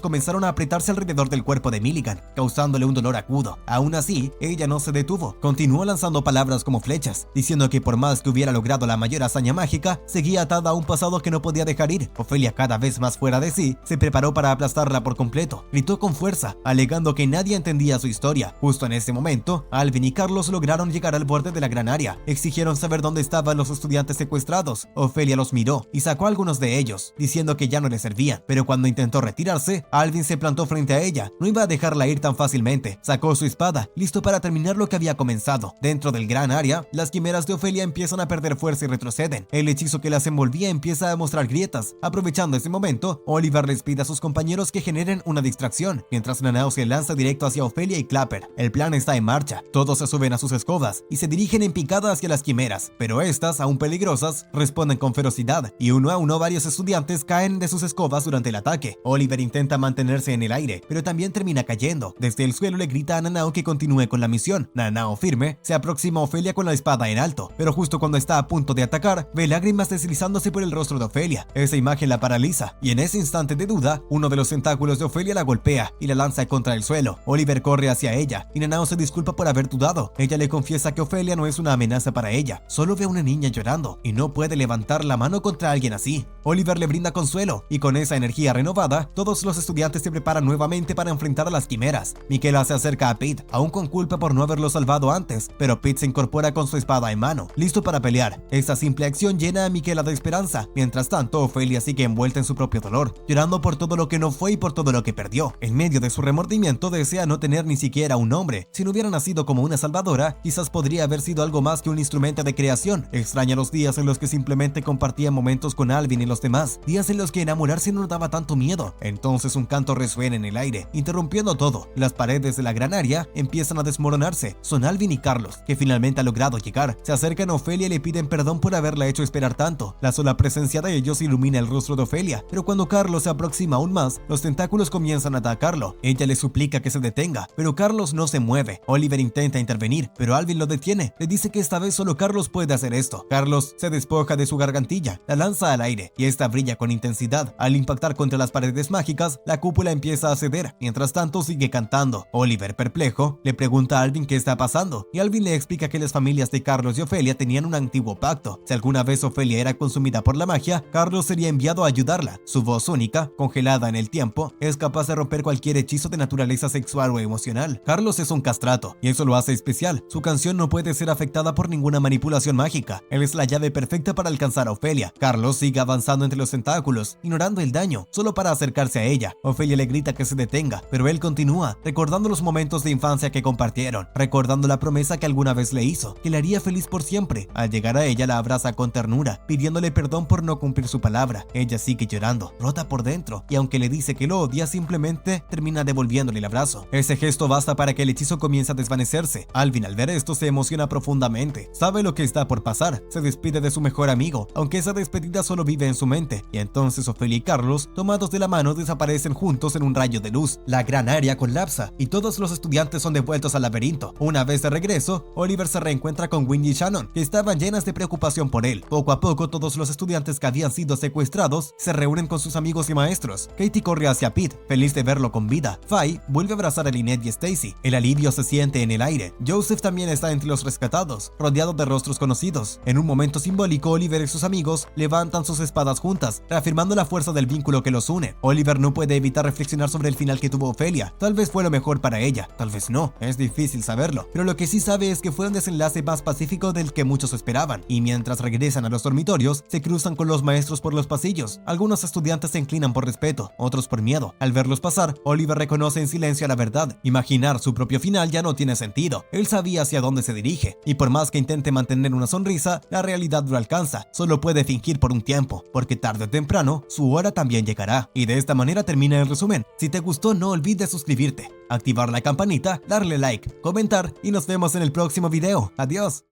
comenzaron a apretarse alrededor del cuerpo de Milligan, causándole un dolor agudo. Aún así, ella no se detuvo. Continuó lanzando palabras como flechas, diciendo que por más que hubiera logrado la mayor hazaña mágica, seguía atada a un pasado que no podía dejar ir. Ophelia, cada vez más fuera de sí, se preparó para aplastarla por completo. Gritó con fuerza, alegando que nadie entendía su historia. Justo en ese momento, Alvin y Carlos lograron llegar al borde de la gran área. Exigieron saber dónde estaban los estudiantes secuestrados. Ophelia los miró y sacó a algunos de ellos, diciendo que ya no le servían. Pero cuando intentó retirarse, Alvin se plantó frente a ella. No iba a dejarla ir tan fácilmente. Sacó su espada, listo para terminar lo que había comenzado. Dentro del gran área, las quimeras de Ophelia empiezan a perder fuerza y retroceden. El hechizo que las envolvía empieza a mostrar grietas. Aprovechando ese momento, Oliver les pide a sus compañeros que generen una distracción, mientras Nanao se lanza directo hacia Ophelia y Clapper. El plan está en marcha. Todos se suben a sus escobas y se dirigen en picada hacia las quimeras, pero estas, aún peligrosas, responden con ferocidad, y uno a uno varios estudiantes caen de sus escobas durante el ataque. Oliver intenta mantenerse en el aire, pero también termina cayendo. Desde el suelo le grita a Nanao que continúe con la misión. Nanao, firme, se aproxima a Ophelia con la espada en alto, pero justo cuando está a punto de atacar, ve lágrimas deslizándose por el rostro de Ophelia. Esa imagen la paraliza, y en ese instante de duda, uno de los tentáculos de Ophelia la golpea y la lanza contra el suelo. Oliver corre hacia ella, y Nanao se disculpa por haber dudado. Ella le confiesa que Ophelia no es una amenaza para ella, solo ve a una niña llorando, y no puede levantar la mano contra alguien así. Oliver le brinda consuelo, y con esa energía renovada, todos los estudiantes se preparan nuevamente para enfrentar a las quimeras. Michaela se acerca a Pete, aún con culpa por no haberlo salvado antes, pero Pete se incorpora con su espada en mano, listo para pelear. Esta simple acción llena a Michaela de esperanza. Mientras tanto, Ophelia sigue envuelta en su propio dolor, llorando por todo lo que no fue y por todo lo que perdió. En medio de su remordimiento, desea no tener ni siquiera un nombre. Si no hubiera nacido como una salvadora, quizás podría haber sido algo más que un instrumento de creación. Extraña los días en los que simplemente compartía momentos con Alvin y los demás, días en los que enamorarse no daba tanto miedo. Entonces un canto resuena en el aire, interrumpiendo todo. Las paredes de la gran área empiezan a desmoronarse. Son Alvin y Carlos, que finalmente han logrado llegar. Se acercan a Ophelia y le piden perdón por haberla hecho esperar tanto. La sola presencia de ellos ilumina el rostro de Ophelia, pero cuando Carlos se aproxima aún más, los tentáculos comienzan a atacarlo. Ella le suplica que se detenga, pero Carlos no se mueve. Oliver intenta intervenir, pero Alvin lo detiene. Le dice que esta vez solo Carlos puede hacer esto. Carlos se despoja de su gargantilla, la lanza al aire, y esta brilla con intensidad. Al impactar contra las paredes mágicas, la cúpula empieza a ceder. Mientras tanto, sigue cantando. Oliver, perplejo, le pregunta a Alvin qué está pasando, y Alvin le explica que las familias de Carlos y Ophelia tenían un antiguo pacto. Si alguna vez Ophelia era consumida por la magia, Carlos sería enviado a ayudarla. Su voz única, congelada en el tiempo, es capaz de romper cualquier hechizo de naturaleza sexual o emocional. Carlos es un castrato, y eso lo hace especial. Su canción no puede ser afectada por ninguna manipulación mágica. Él es la llave perfecta para alcanzar a Ophelia. Carlos sigue avanzando entre los tentáculos, ignorando el daño, solo para acercarse a ella. Ophelia le grita que se detenga, pero él continúa, recordando los momentos de infancia que compartieron, recordando la promesa que alguna vez le hizo, que le haría feliz por siempre. Al llegar a ella, la abraza con ternura, pidiéndole perdón por no cumplir su palabra. Ella sigue llorando, rota por dentro, y aunque le dice que lo odia, simplemente termina devolviéndole el abrazo. Ese gesto basta para que el hechizo comience a desvanecerse. Alvin, al ver esto, se emociona profundamente. Sabe lo que está por pasar. Se despide de su mejor amigo, aunque esa despedida solo vive en su mente. Y entonces Ophelia y Carlos, tomados de la mano, desaparecen juntos en un rayo de luz. La gran área colapsa y todos los estudiantes son devueltos al laberinto. Una vez de regreso, Oliver se reencuentra con Wendy y Shannon, que estaban llenas de preocupación por él. Poco a poco, todos los estudiantes que habían sido secuestrados se reúnen con sus amigos y maestros. Katie corre hacia Pete, feliz de verlo con vida. Faye vuelve a abrazar a Lynette y Stacy. El alivio se siente en el aire. Joseph también está entre los rescatados, rodeado de rostros conocidos. En un momento simbólico, Oliver y sus amigos levantan sus espadas juntas, reafirmando la fuerza del vínculo que los une. Oliver no puede evitar reflexionar sobre el final que tuvo Ophelia. Tal vez fue lo mejor para ella, tal vez no, es difícil saberlo, pero lo que sí sabe es que fue un desenlace más pacífico del que muchos esperaban. Y mientras regresan a los dormitorios, se cruzan con los maestros por los pasillos. Algunos estudiantes se inclinan por respeto, otros por miedo. Al verlos pasar, Oliver reconoce en silencio la verdad. Imaginar su propio final ya no tiene sentido. Él sabía hacia dónde se dirige, y por más que intente mantener una sonrisa, la realidad lo alcanza. Solo puede fingir por un tiempo, porque tarde o temprano, su hora también llegará. Y de esta manera termina el resumen. Si te gustó, no olvides suscribirte, activar la campanita, darle like, comentar y nos vemos en el próximo video. Adiós.